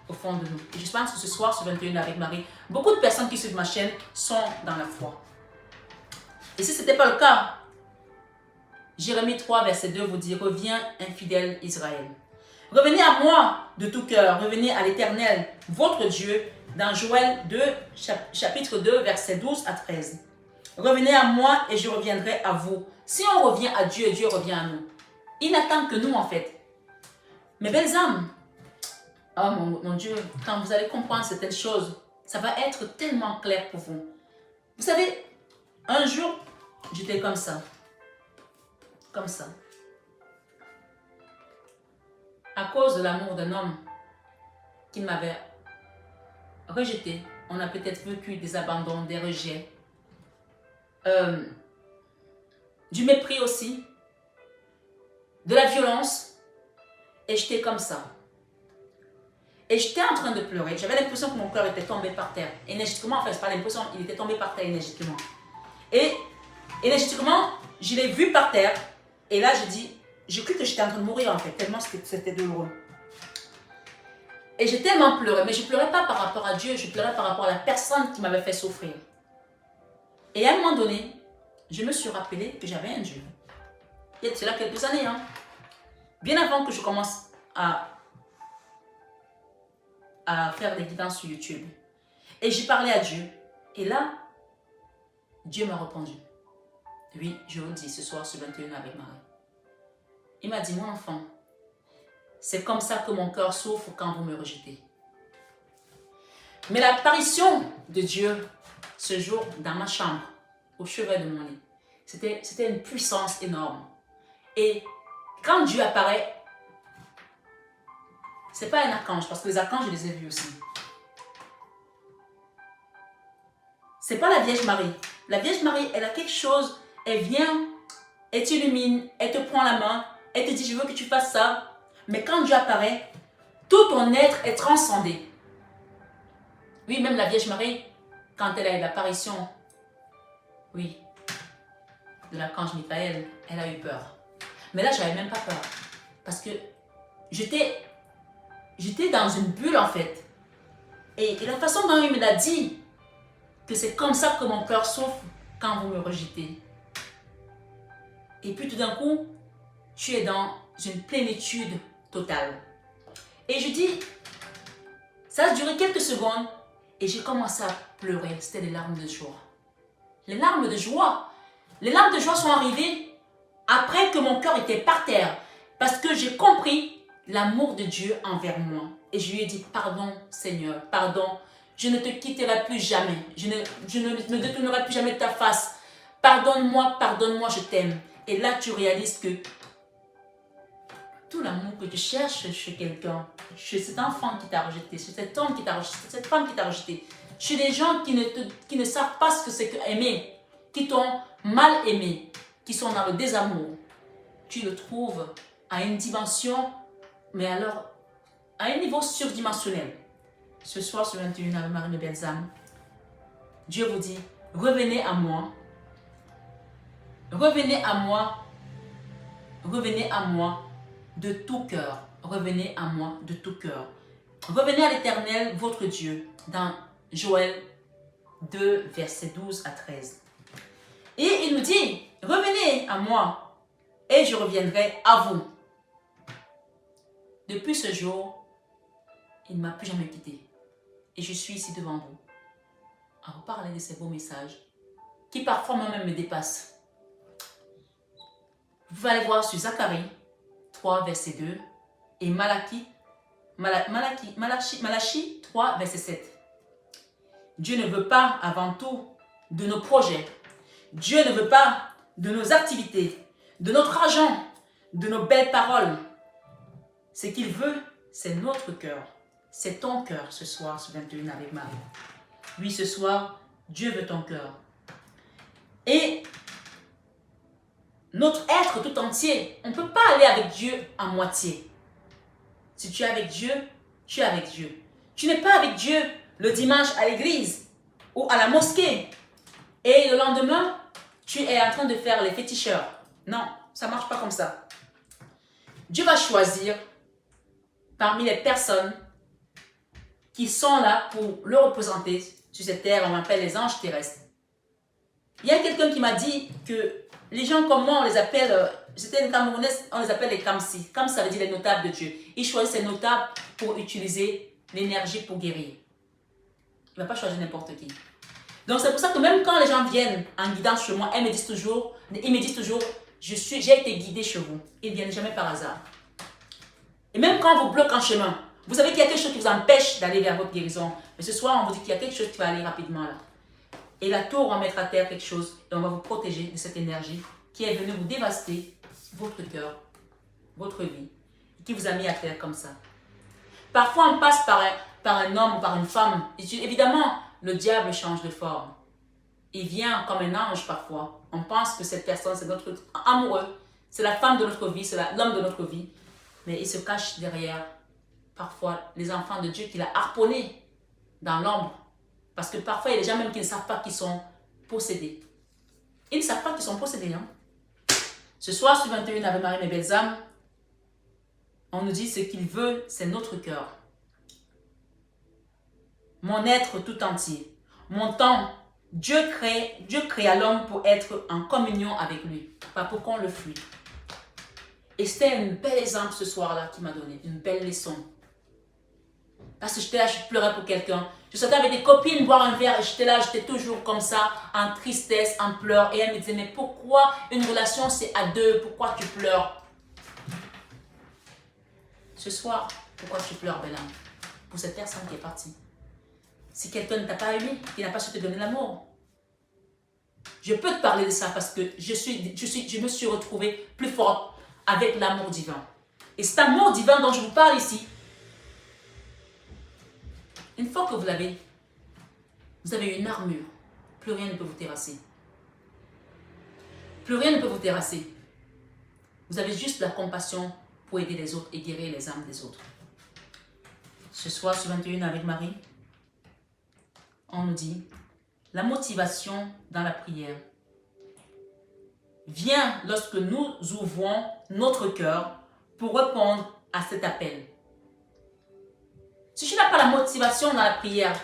au fond de nous. Et je pense que ce soir, sur 21 avec Marie, beaucoup de personnes qui suivent ma chaîne sont dans la foi. Et si ce n'était pas le cas, Jérémie 3, verset 2 vous dit, reviens infidèle Israël. Revenez à moi de tout cœur, revenez à l'Éternel, votre Dieu, dans Joël 2, chapitre 2, verset 12 à 13. Revenez à moi et je reviendrai à vous. Si on revient à Dieu, Dieu revient à nous. Il n'attend que nous en fait. Mes belles âmes, oh mon Dieu, quand vous allez comprendre certaines choses, Ça va être tellement clair pour vous. Vous savez, un jour, j'étais comme ça. Comme ça. À cause de l'amour d'un homme qui m'avait rejeté. On a peut-être vécu des abandons, des rejets. Du mépris aussi. De la violence. Et j'étais comme ça. Et j'étais en train de pleurer. J'avais l'impression que mon cœur était tombé par terre. Énergiquement, enfin, c'est pas l'impression, il était tombé par terre énergiquement. Et énergiquement, je l'ai vu par terre. Et là, j'ai cru que j'étais en train de mourir en fait, tellement c'était douloureux. Et j'ai tellement pleuré, mais je ne pleurais pas par rapport à Dieu, je pleurais par rapport à la personne qui m'avait fait souffrir. Et à un moment donné, je me suis rappelé que j'avais un Dieu. Il y a de cela quelques années, hein. Bien avant que je commence à faire des guidances sur YouTube. Et j'ai parlé à Dieu. Et là, Dieu m'a répondu. Oui, je vous le dis ce soir sur 21 avec Marie. Il m'a dit, mon enfant, c'est comme ça que mon cœur souffre quand vous me rejetez. Mais l'apparition de Dieu, ce jour, dans ma chambre, au chevet de mon lit, c'était une puissance énorme. Et quand Dieu apparaît, c'est pas un archange, parce que les archanges, je les ai vus aussi. C'est pas la Vierge Marie. La Vierge Marie, elle a quelque chose, elle vient, elle t'illumine, elle te prend la main, elle te dit, je veux que tu fasses ça. Mais quand Dieu apparaît, tout ton être est transcendé. Oui, même la Vierge Marie, quand elle a eu l'apparition, oui, de l'archange Michael, elle a eu peur. Mais là, je n'avais même pas peur. Parce que j'étais dans une bulle en fait. Et la façon dont il me l'a dit, que c'est comme ça que mon cœur souffre quand vous me rejetez. Et puis tout d'un coup, tu es dans une plénitude totale. Et je dis, ça a duré quelques secondes et j'ai commencé à pleurer. C'était des larmes de joie. Les larmes de joie. Les larmes de joie sont arrivées après que mon cœur était par terre. Parce que j'ai compris l'amour de Dieu envers moi. Et je lui ai dit, pardon Seigneur, pardon. Je ne te quitterai plus jamais. Je ne me détournerai plus jamais de ta face. Pardonne-moi, pardonne-moi, je t'aime. Et là, tu réalises que tout l'amour que tu cherches chez quelqu'un, chez cet enfant qui t'a rejeté, chez cet homme qui t'a rejeté, cette femme qui t'a rejeté, chez des gens qui ne savent pas ce que c'est que aimer, qui t'ont mal aimé, qui sont dans le désamour, tu le trouves à une dimension, mais alors à un niveau surdimensionnel. Ce soir, sur 21 avec Marie de Belles-Âmes, Dieu vous dit, revenez à moi, revenez à moi, revenez à moi de tout cœur, revenez à moi de tout cœur. Revenez à l'Éternel, votre Dieu, dans Joël 2, versets 12 à 13. Et il nous dit, revenez à moi et je reviendrai à vous. Depuis ce jour, il ne m'a plus jamais quitté. Et je suis ici devant vous, à vous parler de ces beaux messages qui parfois moi-même me dépassent. Vous pouvez aller voir sur Zacharie 3, verset 2 et Malachi 3, verset 7. Dieu ne veut pas avant tout de nos projets. Dieu ne veut pas de nos activités, de notre argent, de nos belles paroles. Ce qu'il veut, c'est notre cœur. C'est ton cœur ce soir, ce 21 avec Marie. Oui, ce soir, Dieu veut ton cœur. Et notre être tout entier, on ne peut pas aller avec Dieu à moitié. Si tu es avec Dieu, tu es avec Dieu. Tu n'es pas avec Dieu le dimanche à l'église ou à la mosquée. Et le lendemain, tu es en train de faire les féticheurs. Non, ça ne marche pas comme ça. Dieu va choisir parmi les personnes qui sont là pour le représenter sur cette terre. On appelle les anges terrestres. Il y a quelqu'un qui m'a dit que les gens comme moi, on les appelle, c'était une Camerounaise, on les appelle les Kamsi. Kam, ça veut dire les notables de Dieu. Ils choisissent les notables pour utiliser l'énergie pour guérir. Il ne va pas choisir n'importe qui. Donc c'est pour ça que même quand les gens viennent en guidance chez moi, ils me disent toujours, j'ai été guidé chez vous. Ils ne viennent jamais par hasard. Et même quand on vous bloque en chemin, Vous savez qu'il y a quelque chose qui vous empêche d'aller vers votre guérison. Mais ce soir, on vous dit qu'il y a quelque chose qui va aller rapidement là. Et la tour va mettre à terre quelque chose et on va vous protéger de cette énergie qui est venue vous dévaster votre cœur, votre vie, qui vous a mis à terre comme ça. Parfois, on passe par un homme ou par une femme. Et évidemment, le diable change de forme. Il vient comme un ange parfois. On pense que cette personne, c'est notre amoureux. C'est la femme de notre vie, c'est l'homme de notre vie. Mais il se cache derrière, parfois, les enfants de Dieu qu'il a harponnés dans l'ombre. Parce que parfois, il y a des gens même qui ne savent pas qu'ils sont possédés. Ils ne savent pas qu'ils sont possédés. Hein? Ce soir, sur 21 Ave Marie, mes belles âmes, on nous dit ce qu'il veut, c'est notre cœur. Mon être tout entier. Mon temps. Dieu créa l'homme pour être en communion avec lui. Pas pour qu'on le fuit. Et c'était un bel exemple ce soir-là qu'il m'a donné. Une belle leçon. Parce que j'étais là, je pleurais pour quelqu'un. Je sortais avec des copines boire un verre et j'étais là, j'étais toujours comme ça, en tristesse, en pleurs. Et elle me disait, mais pourquoi une relation c'est à deux? Pourquoi tu pleures? Ce soir, pourquoi tu pleures, belle âme? Pour cette personne qui est partie. Si quelqu'un ne t'a pas aimé, qui n'a pas su te donner l'amour. Je peux te parler de ça parce que je me suis retrouvée plus forte avec l'amour divin. Et cet amour divin dont je vous parle ici, une fois que vous l'avez, vous avez une armure. Plus rien ne peut vous terrasser. Plus rien ne peut vous terrasser. Vous avez juste la compassion pour aider les autres et guérir les âmes des autres. Ce soir, sur 21 avec Marie, on nous dit, la motivation dans la prière vient lorsque nous ouvrons notre cœur pour répondre à cet appel. Si tu n'as pas la motivation dans la prière,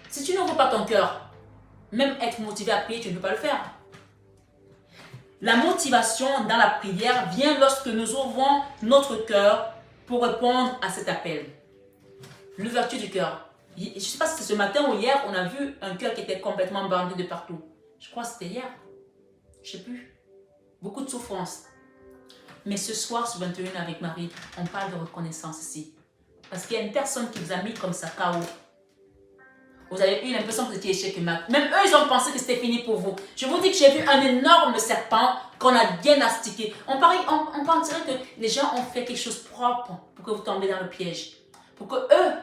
si tu n'ouvres pas ton cœur, même être motivé à prier, tu ne peux pas le faire. La motivation dans la prière vient lorsque nous ouvrons notre cœur pour répondre à cet appel. L'ouverture du cœur. Je ne sais pas si c'est ce matin ou hier, on a vu un cœur qui était complètement bandé de partout. Je crois que c'était hier. Je ne sais plus. Beaucoup de souffrance. Mais ce soir, sur 21 avec Marie, on parle de reconnaissance ici. Parce qu'il y a une personne qui vous a mis comme ça, KO. Vous avez eu l'impression que vous étiez échec et mat. Même eux, ils ont pensé que c'était fini pour vous. Je vous dis que j'ai vu un énorme serpent qu'on a bien astiqué. On dirait que les gens ont fait quelque chose de propre pour que vous tombiez dans le piège. Pour que eux,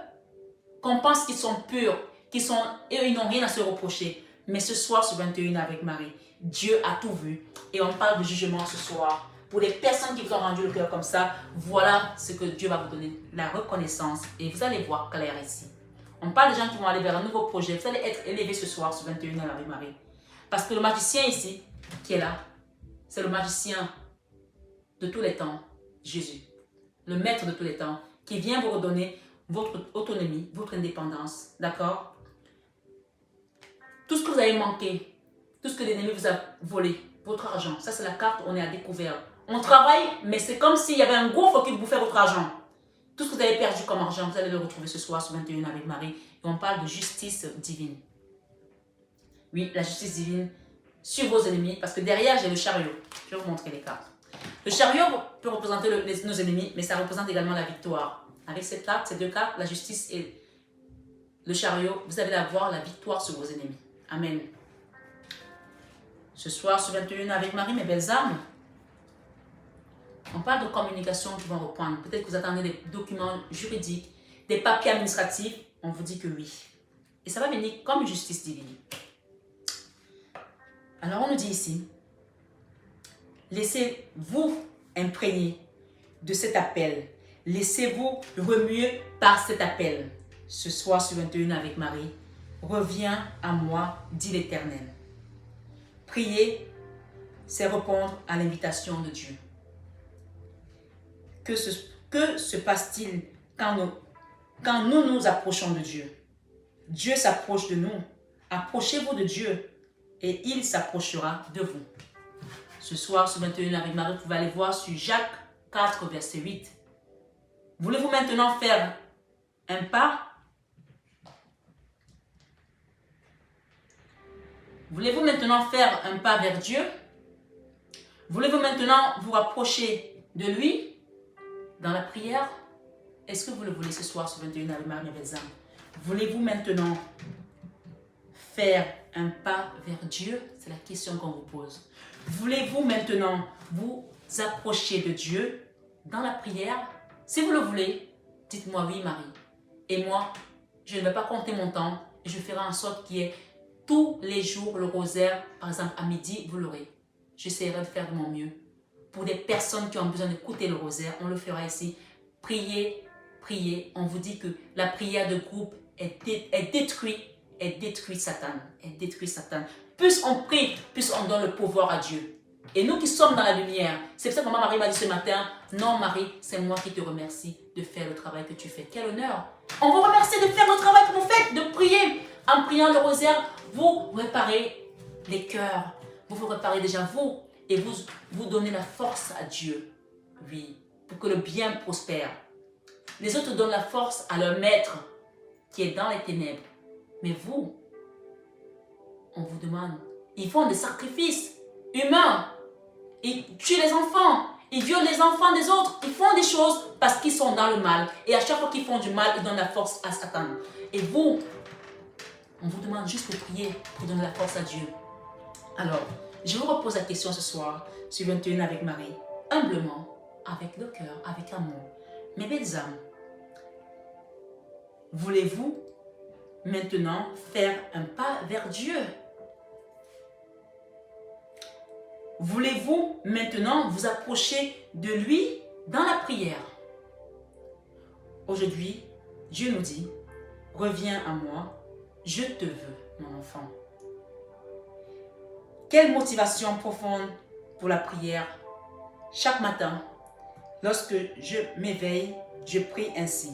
qu'on pense qu'ils sont purs, ils n'ont rien à se reprocher. Mais ce soir, sur 21 avec Marie, Dieu a tout vu. Et on parle de jugement ce soir. Pour les personnes qui vous ont rendu le cœur comme ça, voilà ce que Dieu va vous donner, la reconnaissance. Et vous allez voir clair ici. On parle de gens qui vont aller vers un nouveau projet. Vous allez être élevés ce soir sur 21 avec Marie. Parce que le magicien ici, qui est là, c'est le magicien de tous les temps, Jésus. Le maître de tous les temps, qui vient vous redonner votre autonomie, votre indépendance. D'accord? Tout ce que vous avez manqué, tout ce que l'ennemi vous a volé, votre argent, ça c'est la carte, on est à découvert. On travaille, mais c'est comme s'il y avait un gouffre qui bouffait votre argent. Tout ce que vous avez perdu comme argent, vous allez le retrouver ce soir sur 21 avec Marie. Et on parle de justice divine. Oui, la justice divine sur vos ennemis. Parce que derrière, j'ai le chariot. Je vais vous montrer les cartes. Le chariot peut représenter nos ennemis, mais ça représente également la victoire. Avec cette carte, ces deux cartes, la justice et le chariot, vous allez avoir la victoire sur vos ennemis. Amen. Ce soir, sur 21 avec Marie, mes belles âmes, on parle de communication qui vont reprendre. Peut-être que vous attendez des documents juridiques, des papiers administratifs. On vous dit que oui. Et ça va venir comme une justice divine. Alors on nous dit ici, laissez-vous imprégner de cet appel. Laissez-vous remuer par cet appel. Ce soir sur 21 avec Marie, reviens à moi, dit l'Éternel. Prier, c'est répondre à l'invitation de Dieu. Que se passe-t-il quand nous nous approchons de Dieu? Dieu s'approche de nous. Approchez-vous de Dieu et il s'approchera de vous. Ce soir, sur 21 avec Marie, vous pouvez aller voir sur Jacques 4, verset 8. Voulez-vous maintenant faire un pas? Voulez-vous maintenant faire un pas vers Dieu? Voulez-vous maintenant vous rapprocher de lui dans la prière? Est-ce que vous le voulez ce soir sur 21 avec Marie Belzam? Voulez-vous maintenant faire un pas vers Dieu? C'est la question qu'on vous pose. Voulez-vous maintenant vous approcher de Dieu dans la prière? Si vous le voulez, dites-moi oui, Marie. Et moi, je ne vais pas compter mon temps et je ferai en sorte qu'il y ait tous les jours le rosaire, par exemple à midi, vous l'aurez. J'essaierai de faire de mon mieux. Pour des personnes qui ont besoin d'écouter le rosaire, on le fera ici. Priez, priez. On vous dit que la prière de groupe détruit Satan. Elle détruit Satan. Plus on prie, plus on donne le pouvoir à Dieu. Et nous qui sommes dans la lumière, c'est pour ça que maman Marie m'a dit ce matin, non Marie, c'est moi qui te remercie de faire le travail que tu fais. Quel honneur! On vous remercie de faire le travail que vous faites, de prier. En priant le rosaire, vous réparez les cœurs. Vous réparez déjà vous. Et vous donnez la force à Dieu. Oui, pour que le bien prospère. Les autres donnent la force à leur maître qui est dans les ténèbres. Mais vous, on vous demande, ils font des sacrifices humains. Ils tuent les enfants. Ils violent les enfants des autres. Ils font des choses parce qu'ils sont dans le mal. Et à chaque fois qu'ils font du mal, ils donnent la force à Satan. Et vous, on vous demande juste de prier pour donner la force à Dieu. Alors, je vous repose la question ce soir sur 21 avec Marie. Humblement, avec le cœur, avec amour. Mes belles âmes, voulez-vous maintenant faire un pas vers Dieu? Voulez-vous maintenant vous approcher de lui dans la prière? Aujourd'hui, Dieu nous dit, reviens à moi, je te veux, mon enfant. Quelle motivation profonde pour la prière. Chaque matin, lorsque je m'éveille, je prie ainsi.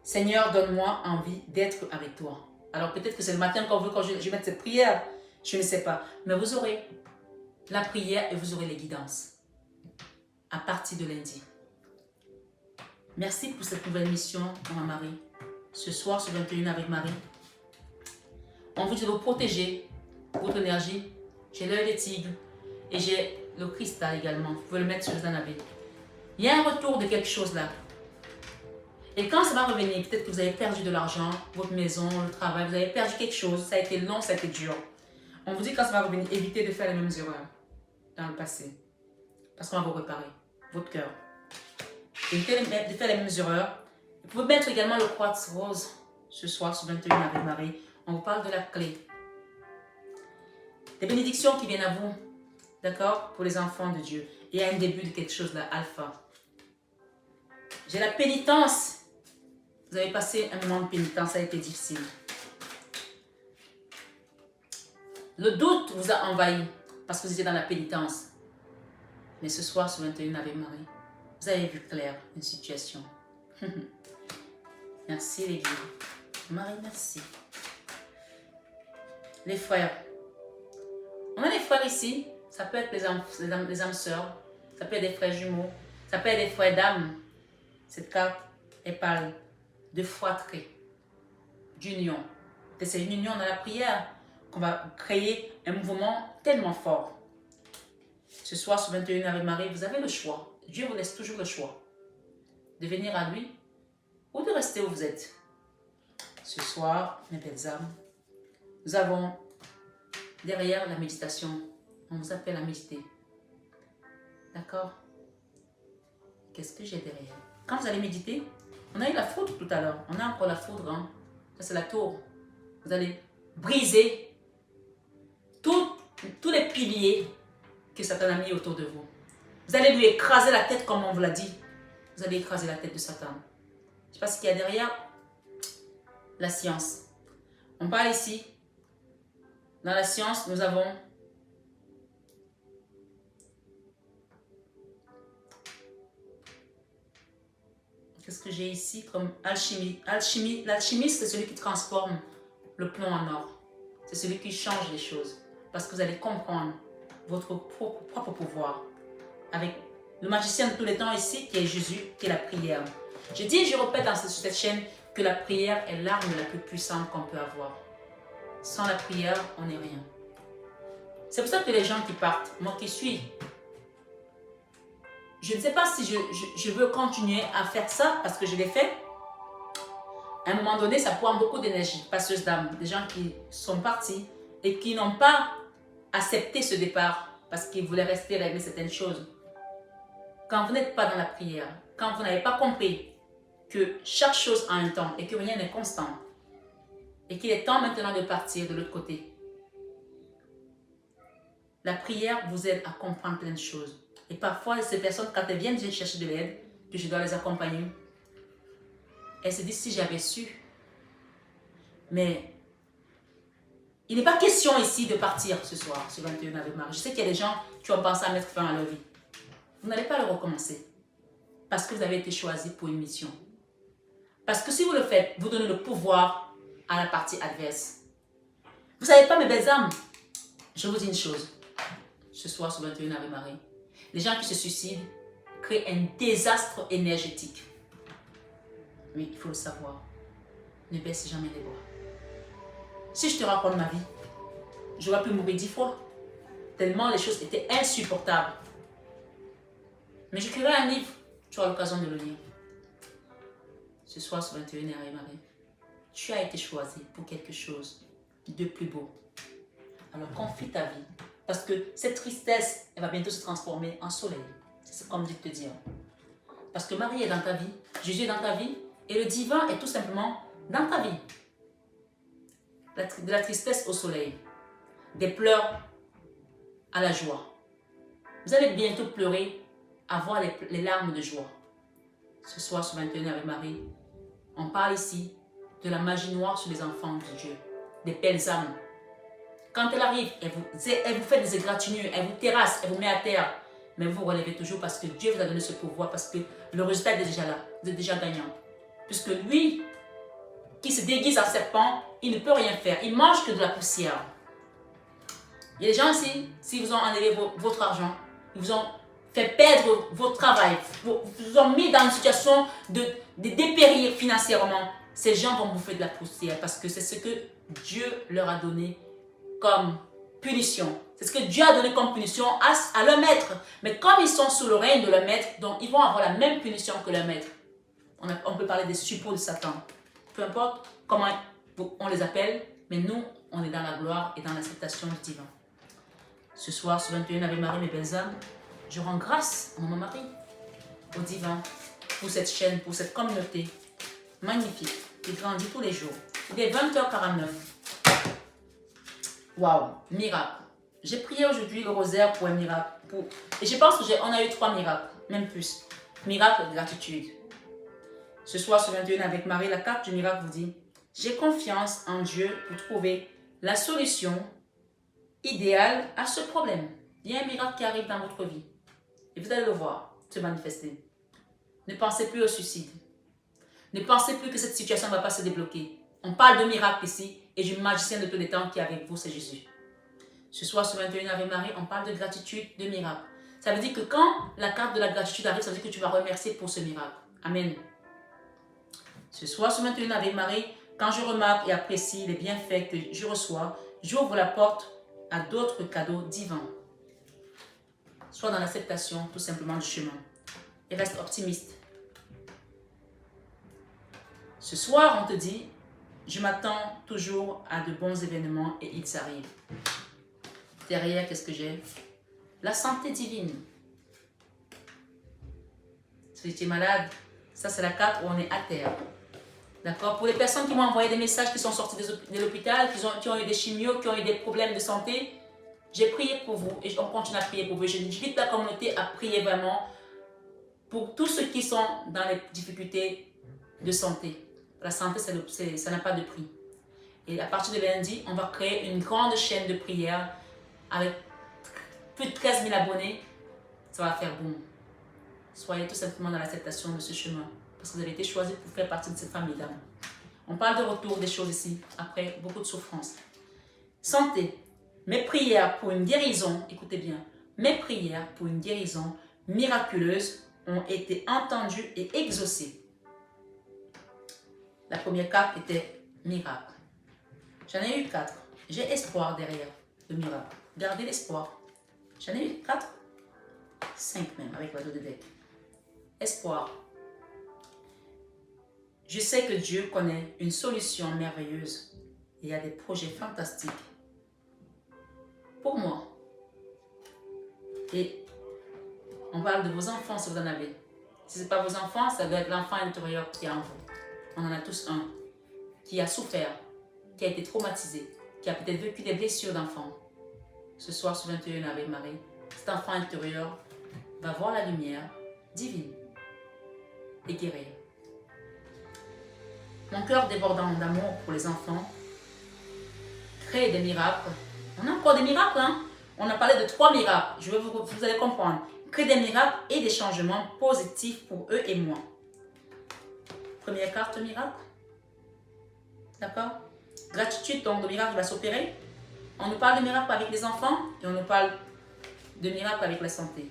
Seigneur, donne-moi envie d'être avec toi. Alors peut-être que c'est le matin qu'on veut, quand je mette cette prière, je ne sais pas. Mais vous aurez la prière et vous aurez les guidances à partir de lundi. Merci pour cette nouvelle mission, Maman Marie. Ce soir, sur 21 avec Marie, on vous dit de vous protéger votre énergie. J'ai l'œil des tigres et j'ai le cristal également. Vous pouvez le mettre sur le canapé. Il y a un retour de quelque chose là. Et quand ça va revenir, peut-être que vous avez perdu de l'argent, votre maison, le travail, vous avez perdu quelque chose, ça a été long, ça a été dur. On vous dit quand ça va revenir, évitez de faire les mêmes erreurs dans le passé. Parce qu'on va vous réparer, votre cœur. Évitez de faire les mêmes erreurs. Vous pouvez mettre également le quartz rose ce soir sur 21 avec Marie. On vous parle de la clé. Des bénédictions qui viennent à vous, d'accord, pour les enfants de Dieu. Il y a un début de quelque chose là, alpha. J'ai la pénitence. Vous avez passé un moment de pénitence, ça a été difficile. Le doute vous a envahi parce que vous étiez dans la pénitence. Mais ce soir, sur 21 avec Marie, vous avez vu clair une situation. Merci les guides. Marie, merci. Les frères. On a des frères ici. Ça peut être les âmes sœurs. Ça peut être des frères jumeaux. Ça peut être des frères d'âme. Cette carte, elle parle de fratrie, d'union. C'est une union dans la prière qu'on va créer un mouvement tellement fort. Ce soir, sur 21 avec Marie, vous avez le choix. Dieu vous laisse toujours le choix de venir à lui ou de rester où vous êtes. Ce soir, mes belles âmes, nous avons derrière la méditation, on vous appelle à méditer. D'accord? Qu'est-ce que j'ai derrière? Quand vous allez méditer, on a eu la foudre tout à l'heure. On a encore la foudre. Hein? Ça, c'est la tour. Vous allez briser tous les piliers que Satan a mis autour de vous. Vous allez lui écraser la tête comme on vous l'a dit. Vous allez écraser la tête de Satan. Je ne sais pas ce qu'il y a derrière. La science. On parle ici. Dans la science, nous avons qu'est-ce que j'ai ici comme alchimie? L'alchimie, c'est celui qui transforme le plomb en or. C'est celui qui change les choses. Parce que vous allez comprendre votre propre pouvoir. Avec le magicien de tous les temps ici, qui est Jésus, qui est la prière. Je dis et je répète sur cette chaîne que la prière est l'arme la plus puissante qu'on peut avoir. Sans la prière, on n'est rien. C'est pour ça que les gens qui partent, moi qui suis, je ne sais pas si je veux continuer à faire ça parce que je l'ai fait. À un moment donné, ça prend beaucoup d'énergie. Passeuse d'âme, des gens qui sont partis et qui n'ont pas accepté ce départ parce qu'ils voulaient rester régler certaines choses. Quand vous n'êtes pas dans la prière, quand vous n'avez pas compris que chaque chose a un temps et que rien n'est constant et qu'il est temps maintenant de partir de l'autre côté, la prière vous aide à comprendre plein de choses. Et parfois, ces personnes, quand elles viennent chercher de l'aide, que je dois les accompagner, elles se disent si j'avais su. Mais il n'est pas question ici de partir ce soir, ce 21 avec Marie. Je sais qu'il y a des gens qui ont pensé à mettre fin à leur vie. Vous n'allez pas le recommencer. Parce que vous avez été choisi pour une mission. Parce que si vous le faites, vous donnez le pouvoir à la partie adverse. Vous ne savez pas, mes belles âmes, je vous dis une chose. Ce soir, ce 21 avec Marie, les gens qui se suicident créent un désastre énergétique. Oui, il faut le savoir. Ne baisse jamais les bras. Si je te raconte ma vie, j'aurais pu mourir 10 fois. Tellement les choses étaient insupportables. Mais j'écrirai un livre, tu auras l'occasion de le lire. Ce soir, ce 21 avec Marie, tu as été choisi pour quelque chose de plus beau. Alors confie ta vie. Parce que cette tristesse, elle va bientôt se transformer en soleil. C'est comme Dieu te dire. Parce que Marie est dans ta vie, Jésus est dans ta vie, et le divin est tout simplement dans ta vie. De la tristesse au soleil, des pleurs à la joie. Vous allez bientôt pleurer, avoir les larmes de joie. Ce soir, sur 21 avec Marie, on parle ici de la magie noire sur les enfants de Dieu, des belles âmes. Quand elle arrive, elle vous fait des égratignures, elle vous terrasse, elle vous met à terre. Mais vous vous relevez toujours parce que Dieu vous a donné ce pouvoir, parce que le résultat est déjà là, vous êtes déjà gagnant. Puisque lui, qui se déguise en serpent, il ne peut rien faire, il mange que de la poussière. Il y a des gens ici, si vous ont enlevé votre argent, ils vous ont fait perdre votre travail, vous ont mis dans une situation de dépérir financièrement, ces gens vont bouffer de la poussière parce que c'est ce que Dieu leur a donné comme punition. C'est ce que Dieu a donné comme punition à leur maître. Mais comme ils sont sous le règne de leur maître, donc ils vont avoir la même punition que leur maître. On peut parler des suppôts de Satan. Peu importe comment on les appelle, mais nous, on est dans la gloire et dans l'acceptation du divin. Ce soir, ce 21 avec Marie, mes belles âmes, je rends grâce à mon mari, au divin, pour cette chaîne, pour cette communauté magnifique qui grandit tous les jours. Il est 20h49. Waouh, miracle. J'ai prié aujourd'hui le rosaire pour un miracle. Et je pense qu'on a eu 3 miracles, même plus. Miracle de gratitude. Ce soir, ce 21 avec Marie, la carte du miracle vous dit: j'ai confiance en Dieu pour trouver la solution idéale à ce problème. Il y a un miracle qui arrive dans votre vie. Et vous allez le voir se manifester. Ne pensez plus au suicide. Ne pensez plus que cette situation ne va pas se débloquer. On parle de miracle ici et du magicien de tous les temps qui est avec vous, c'est Jésus. Ce soir, ce 21 avec Marie, on parle de gratitude, de miracle. Ça veut dire que quand la carte de la gratitude arrive, ça veut dire que tu vas remercier pour ce miracle. Amen. Ce soir, ce 21 avec Marie, quand je remarque et apprécie les bienfaits que je reçois, j'ouvre la porte à d'autres cadeaux divins. Sois dans l'acceptation tout simplement du chemin. Et reste optimiste. Ce soir, on te dit: je m'attends toujours à de bons événements et ils s'arrivent. Derrière, qu'est-ce que j'ai? La santé divine. Si tu es malade, ça c'est la carte où on est à terre. D'accord? Pour les personnes qui m'ont envoyé des messages, qui sont sortis de l'hôpital, qui ont eu des chimios, qui ont eu des problèmes de santé, j'ai prié pour vous et on continue à prier pour vous. J'invite la communauté à prier vraiment pour tous ceux qui sont dans les difficultés de santé. La santé, ça n'a pas de prix. Et à partir de lundi, on va créer une grande chaîne de prière avec plus de 13 000 abonnés. Ça va faire boum. Soyez tout simplement dans l'acceptation de ce chemin. Parce que vous avez été choisi pour faire partie de cette famille d'âmes. On parle de retour des choses ici, après beaucoup de souffrance. Santé. Mes prières pour une guérison, écoutez bien, mes prières pour une guérison miraculeuse ont été entendues et exaucées. La première carte était miracle. J'en ai eu 4. J'ai espoir derrière le miracle. Gardez l'espoir. J'en ai eu 4. 5 même, avec l'oiseau de deck. Espoir. Je sais que Dieu connaît une solution merveilleuse et a des projets fantastiques pour moi. Et on parle de vos enfants si vous en avez. Si ce n'est pas vos enfants, ça doit être l'enfant intérieur qui est en vous. On en a tous un qui a souffert, qui a été traumatisé, qui a peut-être vécu des blessures d'enfant. Ce soir, sur 21 avec Marie, cet enfant intérieur va voir la lumière divine et guérir. Mon cœur débordant d'amour pour les enfants crée des miracles. On a encore des miracles, hein? On a parlé de 3 miracles. Vous allez comprendre. Crée des miracles et des changements positifs pour eux et moi. Première carte, miracle. D'accord? Gratitude, donc le miracle va s'opérer. On nous parle de miracle avec les enfants et on nous parle de miracle avec la santé.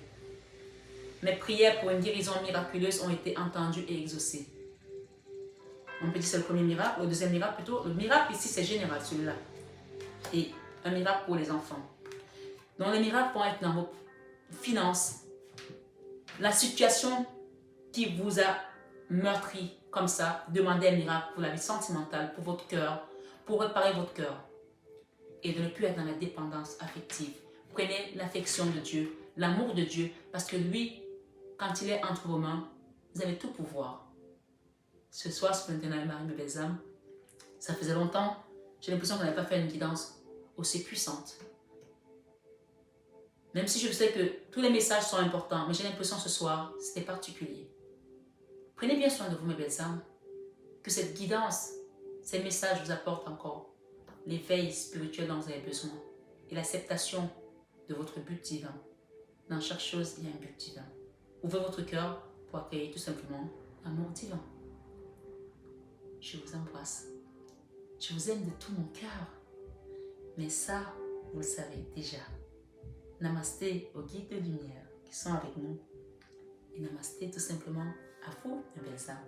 Mes prières pour une guérison miraculeuse ont été entendues et exaucées. On peut dire que c'est le premier miracle. Le deuxième miracle plutôt. Le miracle ici c'est général celui-là. Et un miracle pour les enfants. Donc les miracles vont être dans vos finances. La situation qui vous a meurtri comme ça, demandez un miracle pour la vie sentimentale, pour votre cœur, pour réparer votre cœur. Et de ne plus être dans la dépendance affective. Prenez l'affection de Dieu, l'amour de Dieu, parce que lui, quand il est entre vos mains, vous avez tout pouvoir. Ce soir, ce maintenant, Marie, mes belles âmes, ça faisait longtemps, j'ai l'impression qu'on n'avait pas fait une guidance aussi puissante. Même si je sais que tous les messages sont importants, mais j'ai l'impression ce soir, c'était particulier. Prenez bien soin de vous, mes belles âmes, que cette guidance, ces messages vous apportent encore l'éveil spirituel dont vous avez besoin et l'acceptation de votre but divin. Dans chaque chose, il y a un but divin. Ouvrez votre cœur pour accueillir tout simplement l'amour divin. Je vous embrasse. Je vous aime de tout mon cœur. Mais ça, vous le savez déjà. Namasté aux guides de lumière qui sont avec nous. Et namasté tout simplement à vous, mes belles âmes.